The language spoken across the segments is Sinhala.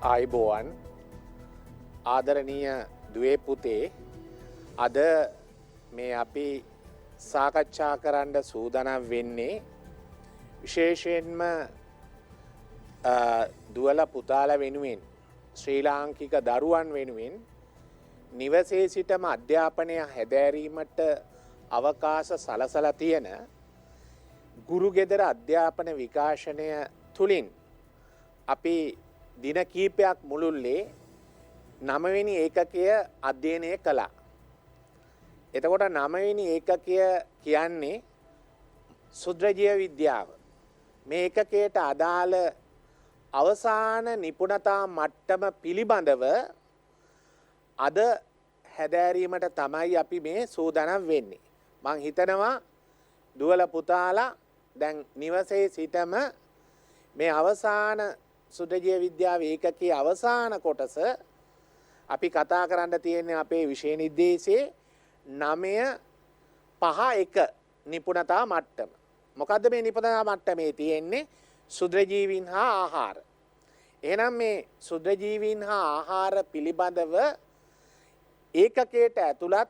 ආයිබෝවන් ආදරණීය දුවේ පුතේ අද මේ අපි සාකච්ඡා කරන්න සූදානම් වෙන්නේ විශේෂයෙන්ම දුවල පුතාලා වෙනුවෙන් ශ්‍රී ලාංකික දරුවන් වෙනුවෙන් නිවසේ සිටම අධ්‍යාපනය හැදෑරීමට අවකාශ සලසලා තියෙන ගුරු ගෙදර අධ්‍යාපන විකාශනය තුලින් අපි දින කීපයක් මුළුල්ලේ 9 වෙනි ඒකකය අධ්‍යයනය කළා. එතකොට 9 වෙනි ඒකකය කියන්නේ සුද්ධජීව විද්‍යාව. මේ ඒකකයට අදාළ අවසාන නිපුණතා මට්ටම පිළිබඳව අද හැදෑරීමට තමයි අපි මේ සූදානම් වෙන්නේ. මං හිතනවා දුවල පුතාලා දැන් නිවසේ සිටම මේ අවසාන සුද්ධජීව විද්‍යාව ඒකකයේ අවසාන කොටස අපි කතා කරන්න තියෙන්නේ අපේ විෂය නිර්දේශයේ 9.5.1 නිපුණතා මට්ටම. මොකද්ද මේ නිපුණතා මට්ටමේ තියෙන්නේ? සුද්ධජීවීන් හා ආහාර. එහෙනම් මේ සුද්ධජීවීන් හා ආහාර පිළිබඳව ඒකකයට ඇතුළත්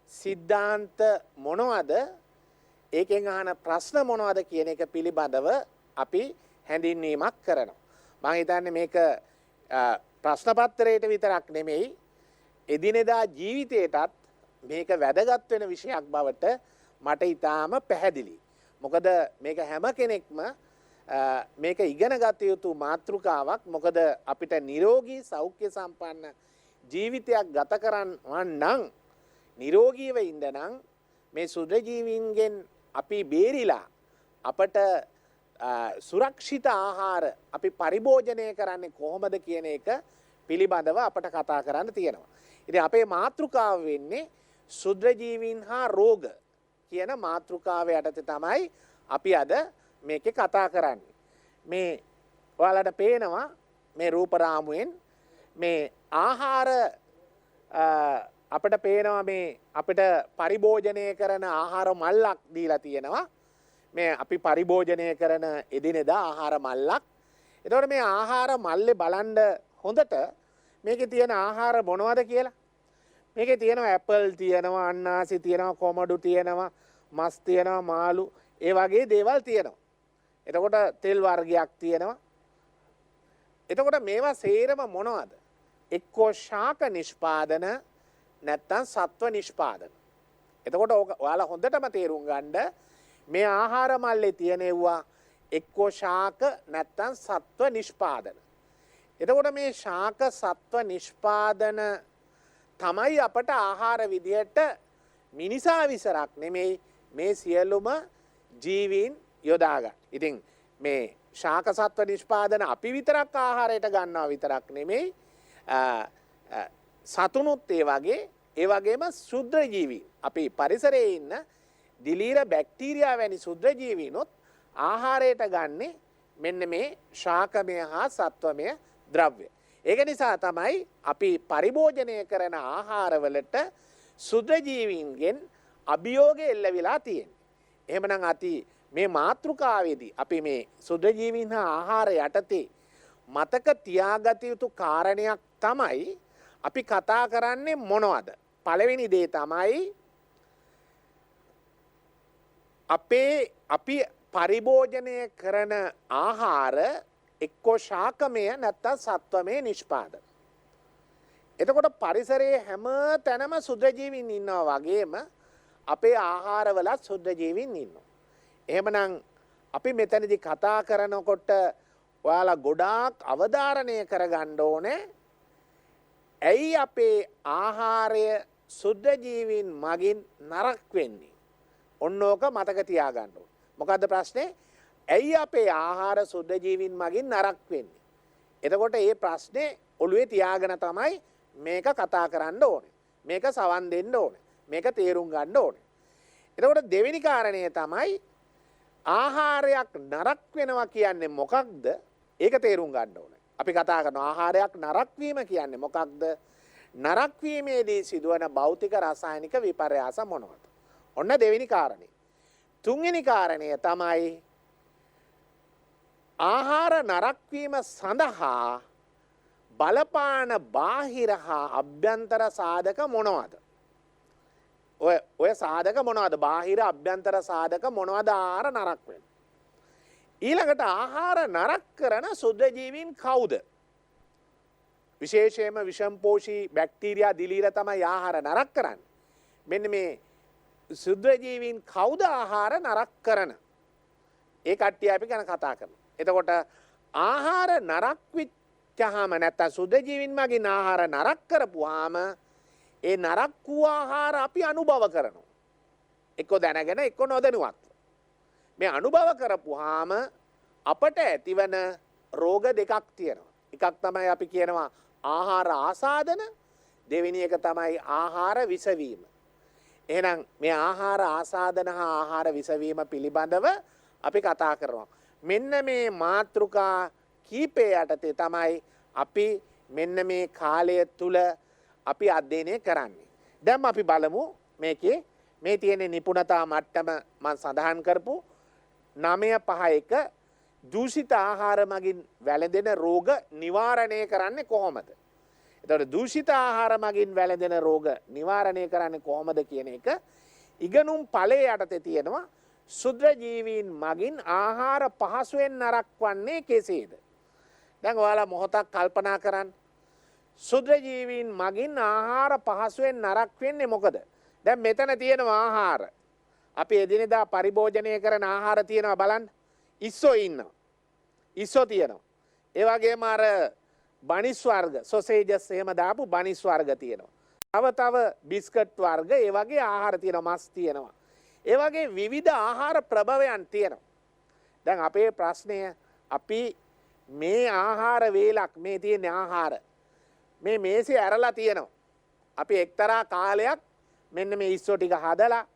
සිද්ධාන්ත මොනවද? ඒකෙන් අහන ප්‍රශ්න මොනවද කියන එක පිළිබඳව අපි හැඳින්වීමක් කරනවා. මම හිතන්නේ මේක ප්‍රශ්න පත්‍රයට විතරක් නෙමෙයි එදිනෙදා ජීවිතේටත් මේක වැදගත් වෙන විෂයක් බවට මට ඊටාම පැහැදිලි. මොකද මේක හැම කෙනෙක්ම මේක ඉගෙන ගත යුතු මාතෘකාවක්. මොකද අපිට නිරෝගී සෞඛ්‍ය සම්පන්න ජීවිතයක් ගත කරන්න නම් නිරෝගීව ඉන්න නම් මේ සුද්ධජීවීන්ගෙන් අපි බේරිලා අපට සුරක්ෂිත ආහාර අපි පරිභෝජනය කරන්නේ කොහොමද කියන එක පිළිබඳව අපට කතා කරන්න තියෙනවා. ඉතින් අපේ මාතෘකාව වෙන්නේ සුද්ධජීවීන් හා රෝග කියන මාතෘකාව යටතේ තමයි අපි අද මේකේ කතා කරන්නේ. මේ ඔයාලට පේනවා මේ රූප රාමුවෙන් මේ ආහාර අපිට පේනවා මේ අපිට පරිභෝජනය කරන ආහාර මල්ලක් දීලා තියෙනවා. මේ අපි පරිභෝජනය කරන එදිනෙදා ආහාර මල්ලක්. එතකොට මේ ආහාර මල්ලේ බලන්න හොඳට මේකේ තියෙන ආහාර මොනවද කියලා. මේකේ තියෙනවා ඇපල් තියෙනවා, අන්නාසි තියෙනවා, කොමඩු තියෙනවා, මස් තියෙනවා, මාළු ඒ වගේ දේවල් තියෙනවා. එතකොට තෙල් වර්ගයක් තියෙනවා. එතකොට මේවා සේරම මොනවද? එක්කෝ ශාක නිෂ්පාදන නැත්තම් සත්ව නිෂ්පාදන. එතකොට ඔයාලා හොඳටම තේරුම් ගන්න මේ ආහාර මල්ලේ තියෙනවා එක්කෝ ශාක නැත්තම් සත්ව නිෂ්පාදන. එතකොට මේ ශාක සත්ව නිෂ්පාදන තමයි අපට ආහාර විදියට මිනිසා විසරක් නෙමෙයි මේ සියලුම ජීවීන් යොදා ගන්න. ඉතින් මේ ශාක සත්ව නිෂ්පාදන අපි විතරක් ආහාරයට ගන්නවා විතරක් නෙමෙයි සතුනුත් ඒ වගේම ශුද්ධ ජීවීන් අපි පරිසරයේ ඉන්න දිලීර බැක්ටීරියා වැනි ශුද්ධ ජීවීනොත් ආහාරයට ගන්නේ මෙන්න මේ ශාකමය හා සත්වමය ද්‍රව්‍ය. ඒක නිසා තමයි අපි පරිභෝජනය කරන ආහාරවලට ශුද්ධ ජීවීන්ගෙන් අභියෝගය එල්ලවිලා තියෙන්නේ. එහෙමනම් අති මේ මාතෘකාවේදී අපි මේ ශුද්ධ ජීවීන් හා ආහාර යටතේ මතක තියාගත යුතු කාරණයක් තමයි අපි කතා කරන්නේ මොනවද? පළවෙනි දේ තමයි අපි පරිභෝජනය කරන ආහාර එක්කෝ ශාකමය නැත්තම් සත්වමය නිෂ්පාදන. එතකොට පරිසරයේ හැම තැනම ශුද්ධජීවීන් ඉන්නවා වගේම අපේ ආහාරවලත් ශුද්ධජීවීන් ඉන්නවා. එහෙමනම් අපි මෙතනදී කතා කරනකොට ඔයාලා ගොඩාක් අවධාරණය කරගන්න ඕනේ ඇයි අපේ ආහාරය ශුද්ධජීවීන් මගින් නරක වෙන්නේ? ඔන්න ඕක මතක තියාගන්න ඕනේ. මොකද්ද ප්‍රශ්නේ? ඇයි අපේ ආහාර ශුද්ධජීවීන් මගින් නරක වෙන්නේ? එතකොට මේ ප්‍රශ්නේ ඔළුවේ තියාගෙන තමයි මේක කතා කරන්න ඕනේ. මේක සවන් දෙන්න ඕනේ. මේක තේරුම් ගන්න ඕනේ. එතකොට දෙවෙනි කාරණය තමයි ආහාරයක් නරක වෙනවා කියන්නේ මොකක්ද? ඒක තේරුම් ගන්න ඕනේ. අපි කතා කරන ආහාරයක් නරක වීම කියන්නේ මොකක්ද? නරක වීමේදී සිදුවන භෞතික රසායනික විපර්යාස මොනවද? ඔන්න දෙවෙනි කාරණේ. තුන්වෙනි කාරණය තමයි ආහාර නරක වීම සඳහා බලපාන බාහිර හා අභ්‍යන්තර සාධක මොනවද? ඔය සාධක මොනවද? බාහිර අභ්‍යන්තර සාධක මොනවද ආහාර නරක වෙන? ඊළඟට ආහාර නරක කරන සුද්ධ ජීවීන් කවුද? විශේෂයෙන්ම විෂම්පෝෂී බැක්ටීරියා දිලීර තමයි ආහාර නරක කරන්නේ. මෙන්න මේ සුද්ධ ජීවීන් කවුද ආහාර නරක කරන? ඒ කට්ටිය අපි ගැන කතා කරනවා. එතකොට ආහාර නරක විච්චාම නැත්නම් සුද්ධ ජීවීන් මගින් ආහාර නරක කරපුවාම ඒ නරක වූ ආහාර අපි අනුභව කරනවා. එක්ක දැනගෙන එක්ක නොදැනුවත්. මේ අනුභව කරපුවාම අපට ඇතිවන රෝග දෙකක් තියෙනවා. එකක් තමයි අපි කියනවා ආහාර ආසාදන, දෙවෙනි එක තමයි ආහාර විසවීම. එහෙනම් මේ ආහාර ආසාදන හා ආහාර විසවීම පිළිබඳව අපි කතා කරනවා. මෙන්න මේ මාතෘකා කීපය යටතේ තමයි අපි මෙන්න මේ කාලය තුල අපි අධ්‍යයනය කරන්නේ. දැන් අපි බලමු මේකේ මේ තියෙන නිපුණතා මට්ටම මම සඳහන් කරපු 951 දූෂිත ආහාර මගින් වැළඳෙන රෝග නිවාරණය කරන්නේ කොහොමද? එතකොට දූෂිත ආහාර මගින් වැළඳෙන රෝග නිවාරණය කරන්නේ කොහොමද කියන එක ඉගෙනුම් ඵලයේ යටතේ තියෙනවා. සුද්ධ ජීවීන් මගින් ආහාර පහසුවෙන් නරක වන්නේ කෙසේද? දැන් ඔයාලා මොහොතක් කල්පනා කරන්න. සුද්ධ ජීවීන් මගින් ආහාර පහසුවෙන් නරක වෙන්නේ මොකද? දැන් මෙතන තියෙනවා ආහාර. අපි එදිනෙදා පරිභෝජනය කරන ආහාර තියෙනවා බලන්න. ඉස්සෝ ඉන්නවා. ඉස්සෝ තියෙනවා. ඒ වගේම අර බනිස් වර්ග, සොසේජස් එහෙම දාපු බනිස් වර්ග තියෙනවා. තව බිස්කට් වර්ග, ඒ වගේ ආහාර තියෙනවා, මස් තියෙනවා. ඒ වගේ විවිධ ආහාර ප්‍රභවයන් තියෙනවා. දැන් අපේ ප්‍රශ්නය අපි මේ ආහාර වේලක් මේ තියෙන ආහාර මේ මේසේ ඇරලා තියෙනවා. අපි එක්තරා කාලයක් මෙන්න මේ ඉස්සෝ ටික හදලා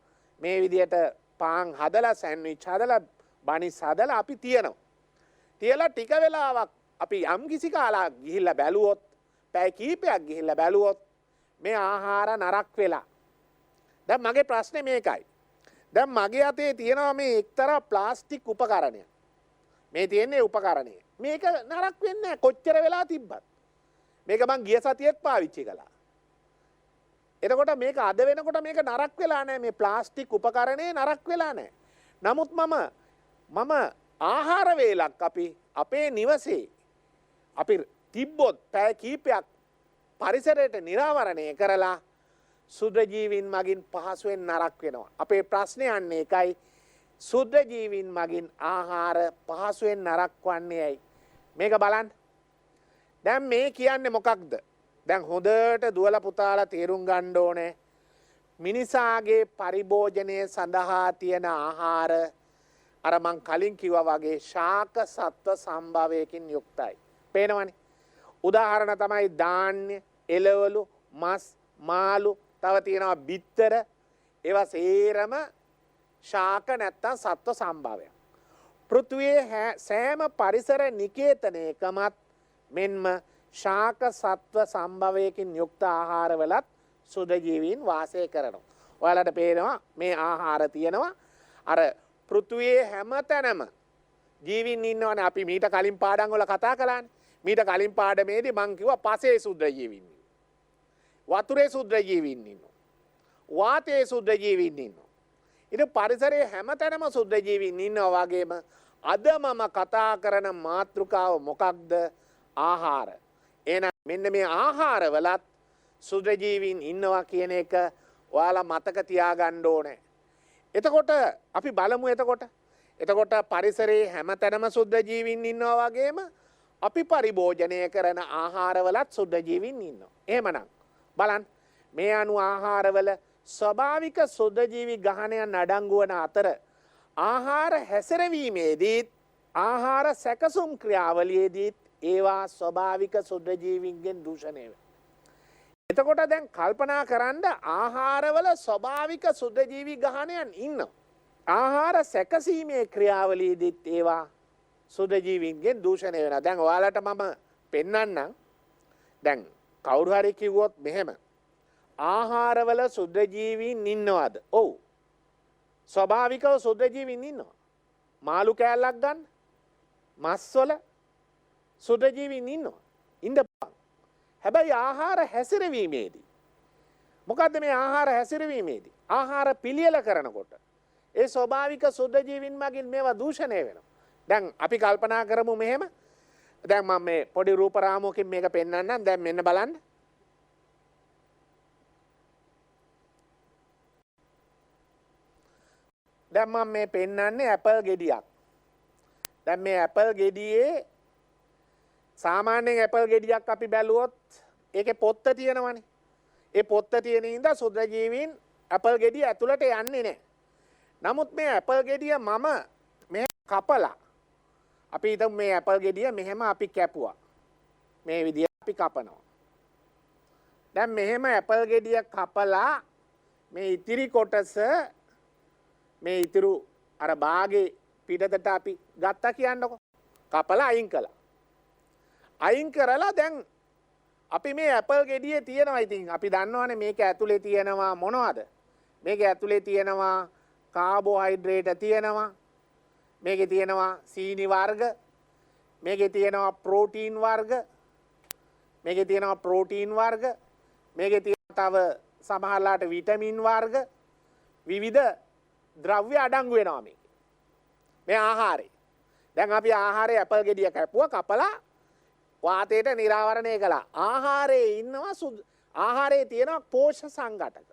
මේ විදියට පාන් හදලා සෑන්ඩ්විච් හදලා බනිස් හදලා අපි තියනවා. තියලා ටික වෙලාවක් අපි යම් කිසි කාලයක් ගිහිල්ලා බැලුවොත්, පැය කීපයක් ගිහිල්ලා බැලුවොත් මේ ආහාර නරක වෙලා. දැන් මගේ ප්‍රශ්නේ මේකයි. දැන් මගේ අතේ තියෙනවා මේ එක්තරා ප්ලාස්ටික් උපකරණයක්. මේ තියෙන්නේ උපකරණය. මේක නරක වෙන්නේ නැහැ කොච්චර වෙලා තිබ්බත්. මේක මං ගිය සතියෙත් පාවිච්චි කළා. එතකොට මේක අද වෙනකොට මේක නරක වෙලා නැහැ. මේ ප්ලාස්ටික් උපකරණේ නරක වෙලා නැහැ. නමුත් මම ආහාර වේලක් අපි අපේ නිවසේ අපි තිබ්බොත් පැය කීපයක් පරිසරයට නිරාවරණය කරලා සුද්ධ ජීවීන් මගින් පහසුවෙන් නරක වෙනවා. අපේ ප්‍රශ්නේ යන්නේ ඒකයි. සුද්ධ ජීවීන් මගින් ආහාර පහසුවෙන් නරක වන්නේ ඇයි? මේක බලන්න. දැන් මේ කියන්නේ මොකක්ද? දැන් හොඳට දුවලා පුතාලා තේරුම් ගන්න ඕනේ. මිනිසාගේ පරිභෝජනය සඳහා තියෙන ආහාර අර මං කලින් කිව්වා වගේ ශාක සත්ව සම්භවයකින් යුක්තයි. පේනවනේ. උදාහරණ තමයි ධාන්‍ය, එළවලු, මස්, මාළු, තව තියෙනවා බිත්තර. ඒවා සේරම ශාක නැත්තම් සත්ව සම්භවයක්. පෘථුවියේ සෑම පරිසර නිකේතනයකමත් මෙන්ම ශාක සත්ව සම්භවයකින් යුක්ත ආහාරවලත් සුද්ධ ජීවීන් වාසය කරනවා. ඔයාලට පේනවා මේ ආහාර තියෙනවා. අර පෘථුවියේ හැමතැනම ජීවීන් ඉන්නවනේ. අපි මීට කලින් පාඩම් වල කතා කළානේ. මීට කලින් පාඩමේදී මං කිව්වා පසේ සුද්ධ ජීවීන් ඉන්නවා. වතුරේ සුද්ධ ජීවීන් ඉන්නවා. වාතයේ සුද්ධ ජීවීන් ඉන්නවා. ඉතින් පරිසරයේ හැමතැනම සුද්ධ ජීවීන් ඉන්නවා වගේම අද මම කතා කරන මාතෘකාව මොකක්ද? ආහාර. එහෙනම් මෙන්න මේ ආහාරවලත් සුද්ධ ජීවීන් ඉන්නවා කියන එක ඔයාලා මතක තියාගන්න ඕනේ. එතකොට අපි බලමු එතකොට පරිසරයේ හැමතැනම සුද්ධ ජීවීන් ඉන්නවා වගේම අපි පරිභෝජනය කරන ආහාරවලත් සුද්ධ ජීවීන් ඉන්නවා. එහෙමනම් බලන්න මේ අණු ආහාරවල ස්වභාවික සුද්ධ ජීවි ගහණයන් අඩංගු වන අතර ආහාර හැසිරවීමේදීත් ආහාර සැකසුම් ක්‍රියාවලියේදීත් ඒවා ස්වභාවික සුද්ධ ජීවීන්ගෙන් දූෂණය වෙනවා. එතකොට දැන් කල්පනා කරන්න ආහාරවල ස්වභාවික සුද්ධ ජීවි ගහණයන් ඉන්නවා. ආහාර සැකසීමේ ක්‍රියාවලියේදීත් ඒවා සුද්ධ ජීවීන්ගෙන් දූෂණය වෙනවා. දැන් ඔයාලට මම පෙන්වන්නම්. දැන් කවුරු හරි කිව්වොත් මෙහෙම ආහාරවල සුද්ධ ජීවීන් ඉන්නවද? ඔව්. ස්වභාවිකව සුද්ධ ජීවීන් ඉන්නවා. මාළු කෑල්ලක් ගන්න. මස් වල සුද්ධ ජීවීන් ඉන්නවා. ඉඳපන්. හැබැයි ආහාර හැසිරවීමේදී මොකද්ද මේ ආහාර හැසිරවීමේදී ආහාර පිළියෙල කරනකොට ඒ ස්වභාවික සුද්ධ ජීවීන් මගින් මේවා දූෂණය වෙනවා. දැන් අපි කල්පනා කරමු මෙහෙම. දැන් මම මේ පොඩි රූප රාමුවකින් මේක පෙන්වන්නම්. දැන් මෙන්න බලන්න. දැන් මම මේ පෙන්වන්නේ ඇපල් ගෙඩියක්. දැන් මේ ඇපල් ගෙඩියේ සාමාන්‍යයෙන් ඇපල් ගෙඩියක් අපි බැලුවොත් ඒකේ පොත්ත තියෙනවනේ. ඒ පොත්ත තියෙන ඉඳලා සුද්ධ ජීවීන් ඇපල් ගෙඩිය ඇතුළට යන්නේ නැහැ. නමුත් මේ ඇපල් ගෙඩිය මම මේ කපලා අපි හිතමු මේ ඇපල් ගෙඩිය මෙහෙම අපි කැපුවා. මේ විදිහට අපි කපනවා. දැන් මෙහෙම ඇපල් ගෙඩිය කපලා මේ ඉතිරි කොටස මේ ඉතුරු අර බාගේ පිටතට අපි ගත්තා කියන්නකො. කපලා අයින් කළා. අයින් කරලා දැන් අපි මේ ඇපල් ගෙඩියේ තියෙනවා ඉතින් අපි දන්නවනේ මේක ඇතුලේ තියෙනවා මොනවද? මේක ඇතුලේ තියෙනවා කාබෝහයිඩ්‍රේට් තියෙනවා. මේකේ තියෙනවා සීනි වර්ග. මේකේ තියෙනවා ප්‍රෝටීන් වර්ග. මේකේ තියෙනවා ප්‍රෝටීන් වර්ග. මේකේ තියෙනවා තව සමහරලාට විටමින් වර්ග. විවිධ ද්‍රව්‍ය අඩංගු වෙනවා මේකේ. මේ ආහාරේ. දැන් අපි ආහාරයේ ඇපල් ගෙඩිය කැපුවා කපලා වාතයට නිරාවරණය කළා. ආහාරයේ ඉන්නවා ආහාරයේ තියෙනවා පෝෂක සංඝටක.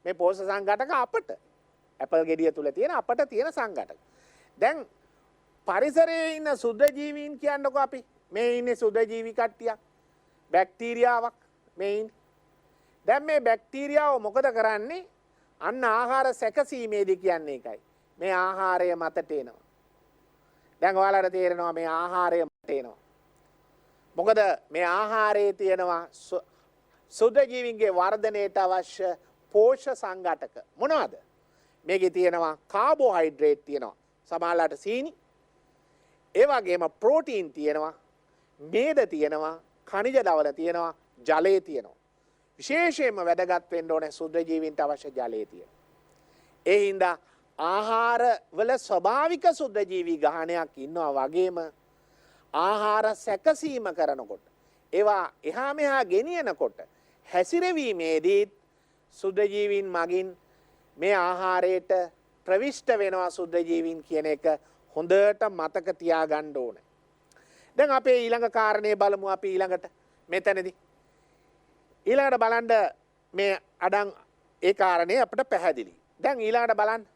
මේ පෝෂක සංඝටක අපට ඇපල් ගෙඩිය තුල තියෙන අපට තියෙන සංඝටක. දැන් පරිසරයේ ඉන්න සුද්ධ ජීවීන් කියන්නකො අපි. මේ ඉන්නේ සුද්ධ ජීවි කට්ටියක්. බැක්ටීරියාවක් මේ ඉන්නේ. දැන් මේ බැක්ටීරියාව මොකද කරන්නේ? අන්න ආහාර සැකසීමේදී කියන්නේ ඒකයි. මේ ආහාරය මතට එනවා. දැන් ඔයාලට තේරෙනවා මේ ආහාරය මතට එනවා. මොකද මේ ආහාරයේ තියෙනවා සුද්ධ ජීවීන්ගේ වර්ධනයට අවශ්‍ය පෝෂක සංඝටක. මොනවද? මේකේ තියෙනවා කාබෝහයිඩ්‍රේට් තියෙනවා. සමහරලාට සීනි. ඒ වගේම ප්‍රෝටීන් තියෙනවා. මේද තියෙනවා. ඛනිජ ලවණ තියෙනවා. ජලය තියෙනවා. විශේෂයෙන්ම වැදගත් වෙන්න ඕනේ සුද්ධ ජීවීන්ට අවශ්‍ය ජලය තියෙනවා. ඒ හින්දා ආහාර වල ස්වභාවික සුද්ධ ජීවී ගහණයක් ඉන්නවා වගේම ආහාර සැකසීම කරනකොට ඒවා එහා මෙහා ගෙනියනකොට හැසිරවීමේදී සුද්ධ ජීවීන් මගින් මේ ආහාරයට ප්‍රවිෂ්ඨ වෙනවා සුද්ධ ජීවීන් කියන එක හොඳට මතක තියාගන්න ඕනේ. දැන් අපේ ඊළඟ කාරණේ බලමු අපි ඊළඟට මෙතනදී. ඊළඟට බලන්න මේ අඩං ඒ කාරණේ අපිට පැහැදිලි. දැන් ඊළඟට බලන්න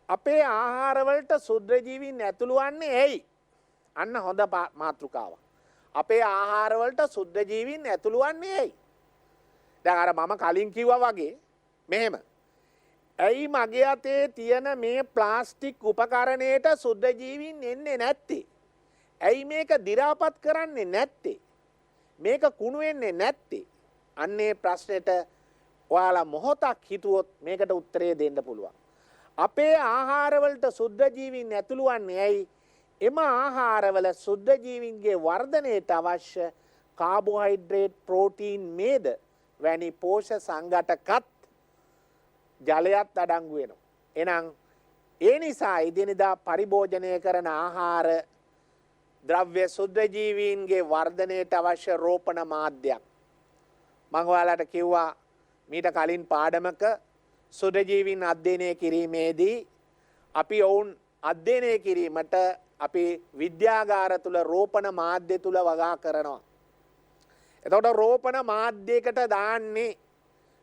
අපේ ආහාර වලට සුද්ධ ජීවීන් ඇතුළු වන්නේ ඇයි? අන්න හොඳ මාතෘකාවක්. අපේ ආහාර වලට සුද්ධ ජීවීන් ඇතුළු වන්නේ ඇයි? දැන් අර මම කලින් කිව්වා වගේ මෙහෙම. ඇයි මගේ අතේ තියෙන මේ ප්ලාස්ටික් උපකරණයට සුද්ධ ජීවීන් එන්නේ නැත්තේ? ඇයි මේක දි รา පත් කරන්නේ නැත්තේ? මේක කුණු වෙන්නේ නැත්තේ? අන්නේ ප්‍රශ්නෙට ඔයාලා මොහොතක් හිතුවොත් මේකට උත්තරය දෙන්න පුළුවන්. අපේ ආහාර වලට සුද්ධ ජීවීන් ඇතුළු වන්නේ ඇයි? එම ආහාරවල සුද්ධ ජීවීන්ගේ වර්ධනයට අවශ්‍ය කාබෝහයිඩ්‍රේට් ප්‍රෝටීන් මේද වැනි පෝෂක සංඝටකත් ජලයත් අඩංගු වෙනවා. එහෙනම් ඒ නිසා එදිනෙදා පරිභෝජනය කරන ආහාර ද්‍රව්‍ය සුද්ධ ජීවීන්ගේ වර්ධනයට අවශ්‍ය රෝපණ මාධ්‍යයක්. මම ඔයාලට කිව්වා මීට කලින් පාඩමක සුද්ධ ජීවීන් අධ්‍යයනය කිරීමේදී අපි ඔවුන් අධ්‍යයනය කිරීමට අපි විද්‍යාගාර තුල රෝපණ මාධ්‍ය තුල වගා කරනවා. එතකොට රෝපණ මාධ්‍යයකට දාන්නේ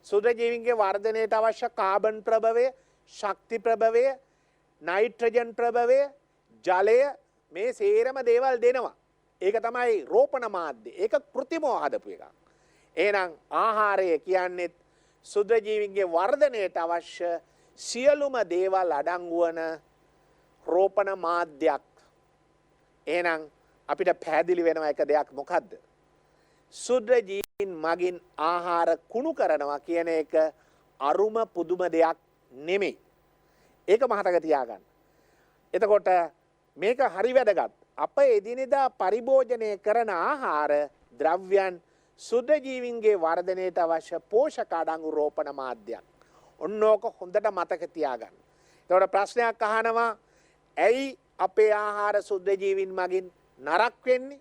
සුද්ධ ජීවීන්ගේ වර්ධනයට අවශ්‍ය කාබන් ප්‍රභවය, ශක්ති ප්‍රභවය, නයිට්‍රජන් ප්‍රභවය, ජලය මේ සේරම දේවල් දෙනවා. ඒක තමයි රෝපණ මාධ්‍ය. ඒක કૃත්‍රිමව හදපු එකක්. එහෙනම් ආහාරය කියන්නේ සුද්ධ ජීවීන්ගේ වර්ධනයට අවශ්‍ය සියලුම දේවල් අඩංගු වන රෝපණ මාධ්‍යයක්. එහෙනම් අපිට පැහැදිලි වෙනවා එක දෙයක් මොකද්ද? සුද්ධ ජීවීන් මගින් ආහාර කුණු කරනවා කියන එක අරුම පුදුම දෙයක් නෙමෙයි. ඒක මතක තියාගන්න. එතකොට මේක හරි වැදගත්. අප එදිනෙදා පරිභෝජනය කරන ආහාර ද්‍රව්‍යයන් සුද්ධ ජීවීන්ගේ වර්ධනයට අවශ්‍ය පෝෂක අඩංගු රෝපණ මාධ්‍යයක්. ඔන්න ඕක හොඳට මතක තියාගන්න. එතකොට ප්‍රශ්නයක් අහනවා ඇයි අපේ ආහාර සුද්ධ ජීවීන් මගින් නරක් වෙන්නේ?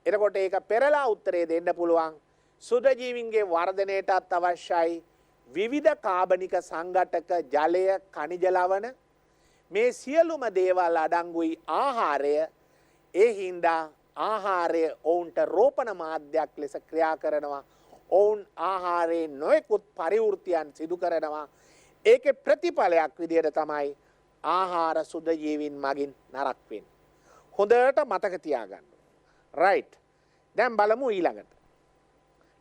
එතකොට ඒක පෙරලා උත්තරේ දෙන්න පුළුවන්. සුද්‍රජීවීන්ගේ වර්ධනයටත් අවශ්‍යයි විවිධ කාබනික සංඝටක, ජලය, khනිජ ලවණ මේ සියලුම දේවල් අඩංගුයි ආහාරය. ඒ හින්දා ආහාරය ඔවුන්ට රෝපණ මාධ්‍යයක් ලෙස ක්‍රියා කරනවා. ඔවුන් ආහාරයේ නොයෙකුත් පරිවෘත්තියන් සිදු කරනවා. ඒකේ ප්‍රතිඵලයක් විදිහට තමයි ආහාර සුද්‍රජීවීන් මගින් නරක වෙන්නේ. හොඳට මතක තියාගන්න. රයිට්. දැන් බලමු ඊළඟට.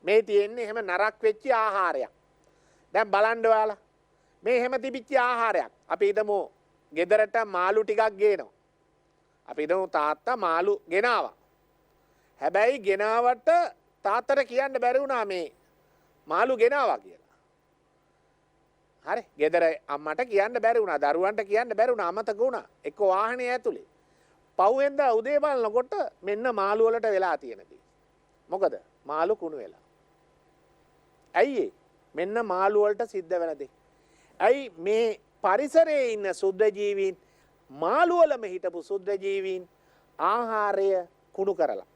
මේ තියෙන්නේ එහෙම නරක වෙච්ච ආහාරයක්. දැන් බලන්න ඔයාලා. මේ එහෙම තිබිච්ච ආහාරයක්. අපි හිතමු ගෙදරට මාළු ටිකක් ගේනවා. අපි හිතමු තාත්තා මාළු ගෙනාවා. හැබැයි ගෙනාවට තාත්තට කියන්න බැරි වුණා මේ මාළු ගෙනාවා කියලා. හරි. ගෙදර අම්මට කියන්න බැරි වුණා. දරුවන්ට කියන්න බැරි වුණා. අමතක වුණා. එක්ක වාහනේ ඇතුලේ. පහුවෙන්ද උදේ බලනකොට මෙන්න මාළු වලට වෙලා තියෙන දේ. මොකද? මාළු කුණු වෙලා. ඇයි ඒ? මෙන්න මාළු වලට සිද්ධ වෙන දේ. ඇයි මේ පරිසරයේ ඉන්න සුද්‍රජීවීන් මාළු වලම හිටපු සුද්‍රජීවීන් ආහාරය කුණු කරලා.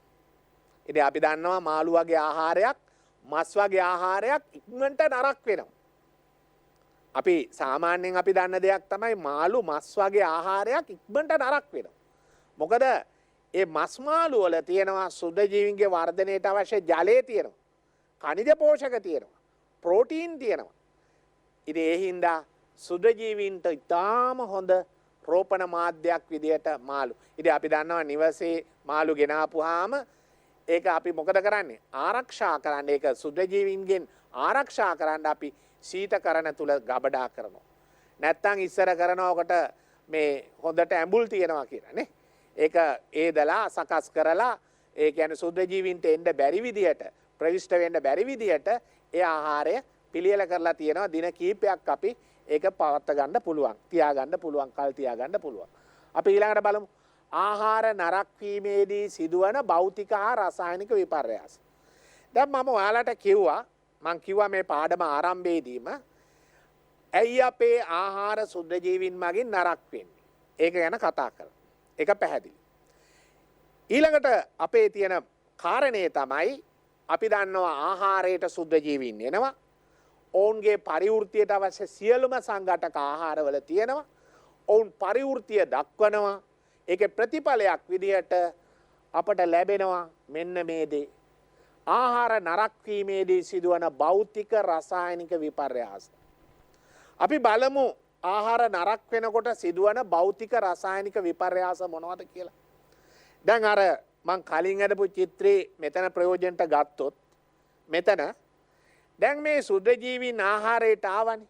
ඉතින් අපි දන්නවා මාළු වගේ ආහාරයක්, මස් වගේ ආහාරයක් ඉක්මනට නරක වෙනවා. අපි සාමාන්‍යයෙන් අපි දන්න දෙයක් තමයි මාළු මස් වගේ ආහාරයක් ඉක්මනට නරක වෙනවා. මොකද ඒ මස් මාළු වල තියෙනවා සුද්‍රජීවීන්ගේ වර්ධනයට අවශ්‍ය ජලය තියෙනවා. khනිජ පෝෂක තියෙනවා. ප්‍රෝටීන් තියෙනවා. ඉතින් ඒ හින්දා සුද්‍රජීවීන්ට ඉතාම හොඳ රෝපණ මාධ්‍යයක් විදියට මාළු. ඉතින් අපි දන්නවා නිවසේ මාළු ගෙනාපුවාම ඒක අපි මොකද කරන්නේ? ආරක්ෂා කරන්න. ඒක සුද්‍රජීවීන්ගෙන් ආරක්ෂා කරන්න අපි සීතකරණ තුල ගබඩා කරනවා. නැත්තම් ඉස්සර කරනකොට මේ හොඳට ඇඹුල් තියනවා කියලා නේ. ඒක ඒදලා සකස් කරලා ඒ කියන්නේ සුද්‍රජීවීන්ට එන්න බැරි විදියට, ප්‍රවිෂ්ඨ වෙන්න බැරි විදියට ඒ ආහාරය පිළියෙල කරලා තියෙනවා. දින කීපයක් අපි ඒක පවත්වා ගන්න පුළුවන්, තියාගන්න පුළුවන්, කල් තියාගන්න පුළුවන්. අපි ඊළඟට බලමු ආහාර නරක වීමේදී සිදුවන භෞතික හා රසායනික විපර්යාස. දැන් මම ඔයාලට කිව්වා මේ පාඩම ආරම්භයේදීම ඇයි අපේ ආහාර සුද්‍රජීවීන් මගින් නරක වෙන්නේ? ඒක ගැන කතා කරා. ඒක පැහැදිලි. ඊළඟට අපේ තියෙන කාරණේ තමයි අපි දන්නවා ආහාරයට සුද්‍රජීවීන් එනවා. ඔවුන්ගේ පරිවෘත්තියට අවශ්‍ය සියලුම සංඝටක ආහාරවල තියෙනවා. ඔවුන් පරිවෘත්තිය දක්වනවා. ඒකේ ප්‍රතිඵලයක් විදිහට අපට ලැබෙනවා මෙන්න මේ දේ. ආහාර නරක වීමේදී සිදුවන භෞතික රසායනික විපර්යාස. අපි බලමු ආහාර නරක වෙනකොට සිදුවන භෞතික රසායනික විපර්යාස මොනවද කියලා. දැන් අර මං කලින් අදපු චිත්‍රේ මෙතන ප්‍රයෝජනට ගත්තොත් මෙතන දැන් මේ සුද්‍රජීවීන් ආහාරයට ආවනේ.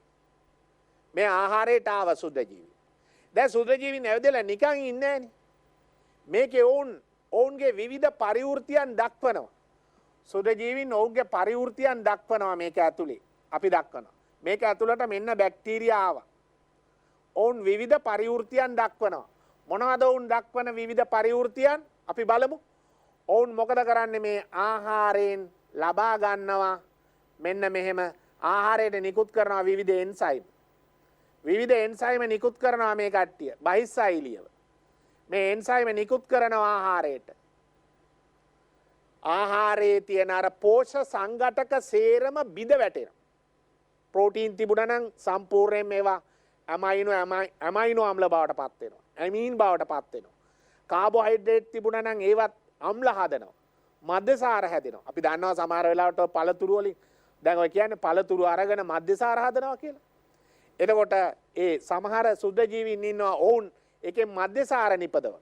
මේ ආහාරයට ආව සුද්‍රජීවී. දැන් සුද්‍රජීවීන් ඇවිදලා නිකන් ඉන්නේ නැහනේ. මේකේ ඔවුන්ගේ විවිධ පරිවෘත්තියන් දක්වනවා. සුද්‍රජීවීන් ඔවුන්ගේ පරිවෘත්තියන් දක්වනවා මේක ඇතුලේ. අපි දක්වනවා. මේක ඇතුළට මෙන්න බැක්ටීරියා ආවා. ඔවුන් විවිධ පරිවෘත්තියන් දක්වනවා. මොනවද ඔවුන් දක්වන විවිධ පරිවෘත්තියන්? අපි බලමු. ඔවුන් මොකද කරන්නේ? මේ ආහාරයෙන් ලබා ගන්නවා මෙන්න මෙහෙම ආහාරයට නිකුත් කරනවා විවිධ එන්සයිම්. විවිධ එන්සයිම් නිකුත් කරනවා මේ කට්ටිය බහිස්සයිලියව. මේ එන්සයිම් නිකුත් කරනවා ආහාරයට. ආහාරයේ තියෙන අර පෝෂක සංඝටක සේරම බිඳ වැටෙනවා. ප්‍රෝටීන් තිබුණා නම් සම්පූර්ණයෙන් මේවා ඇමයිනෝ අම්ල බවට පත් වෙනවා. ඇමීන් බවට පත් වෙනවා. කාබෝහයිඩ්‍රේට් තිබුණා නම් ඒවත් අම්ල හදනවා. මධ්‍යසාර හැදෙනවා. අපි දන්නවා සමහර වෙලාවට පළතුරු වලින් දැන් ඔය කියන්නේ පළතුරු අරගෙන මධ්‍යසාර හදනවා කියලා. එතකොට ඒ සමහර සුද්‍රජීවීන් ඉන්නවා ඔවුන් එකෙන් මධ්‍යසාර නිපදවන.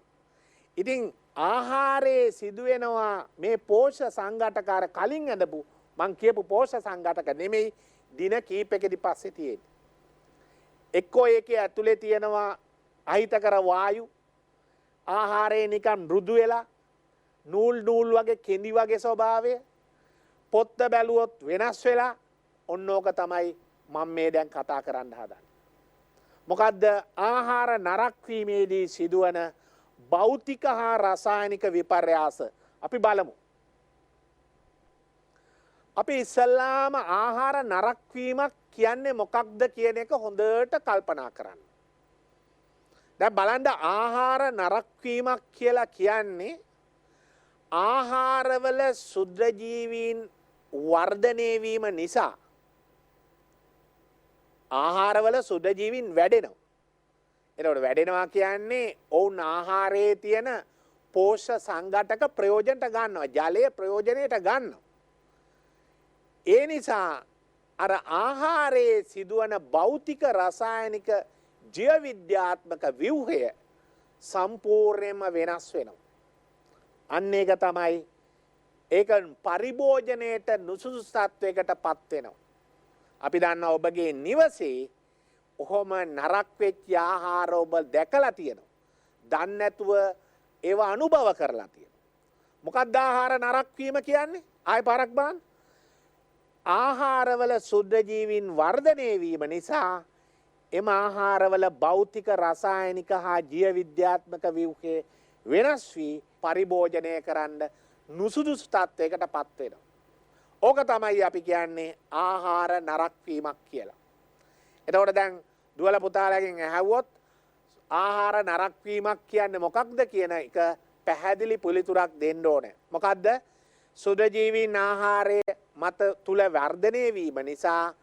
ඉතින් ආහාරයේ සිදුවෙනවා මේ පෝෂක සංඝටක අර කලින් ඇඳපු මං කියපු පෝෂක සංඝටක නෙමෙයි දින කීපයකදී පස්සේ තියෙන්නේ. එක්කෝ ඒකේ ඇතුලේ තියෙනවා අහිතකර වායු. ආහාරයේ නිකන් මෘදු වෙලා නූල් වගේ කෙඳි වගේ ස්වභාවය. පොත්ත බැලුවොත් වෙනස් වෙලා ඔන්න ඕක තමයි මම මේ දැන් කතා කරන්න හදන්නේ. මොකද්ද? ආහාර නරක වීමේදී සිදුවන භෞතික හා රසායනික විපර්යාස. අපි බලමු. අපි ඉස්සල්ලාම ආහාර නරක වීමක් කියන්නේ මොකක්ද කියන එක හොඳට කල්පනා කරන්න. දැන් බලන්න ආහාර නරක වීමක් කියලා කියන්නේ ආහාරවල ශුද්‍රජීවීන් වර්ධනය වීම නිසා ආහාරවල ශුද්‍රජීවීන් වැඩෙනවා. එතකොට වැඩෙනවා කියන්නේ ඔවුන් ආහාරයේ තියෙන පෝෂ්‍ය සංඝටක ප්‍රයෝජනට ගන්නවා. ජලය ප්‍රයෝජනයට ගන්නවා. ඒ නිසා අර ආහාරයේ සිදුවන භෞතික රසායනික ජීව විද්‍යාත්මක ව්‍යුහය සම්පූර්ණයෙන්ම වෙනස් වෙනවා. අන්න ඒක තමයි ඒක පරිභෝජනයට නුසුදුසු තත්වයකට පත් වෙනවා. අපි දන්නවා ඔබගේ නිවසේ ඔහොම නරක් වෙච්ච ආහාර ඔබ දැකලා තියෙනවා. දන්නේ නැතුව ඒව අනුභව කරලා තියෙනවා. මොකක්ද ආහාර නරක් වීම කියන්නේ? ආයෙ පාරක් බලන්න. ආහාරවල ශුද්‍රජීවීන් වර්ධනය වීම නිසා එම ආහාරවල භෞතික රසායනික හා ජීව විද්‍යාත්මක ව්‍යුහය වෙනස් වී පරිභෝජනය කරන්න නුසුදුසු තත්වයකට පත් වෙනවා. ඕක තමයි අපි කියන්නේ ආහාර නරක් වීමක් කියලා. එතකොට දැන් දුවල පුතාලගෙන් ඇහුවොත් ආහාර නරක් වීමක් කියන්නේ මොකක්ද කියන එක පැහැදිලි පිළිතුරක් දෙන්න ඕනේ. මොකද්ද? ශුද්‍රජීවීන් ආහාරයේ මත තුල වර්ධනය වීම නිසා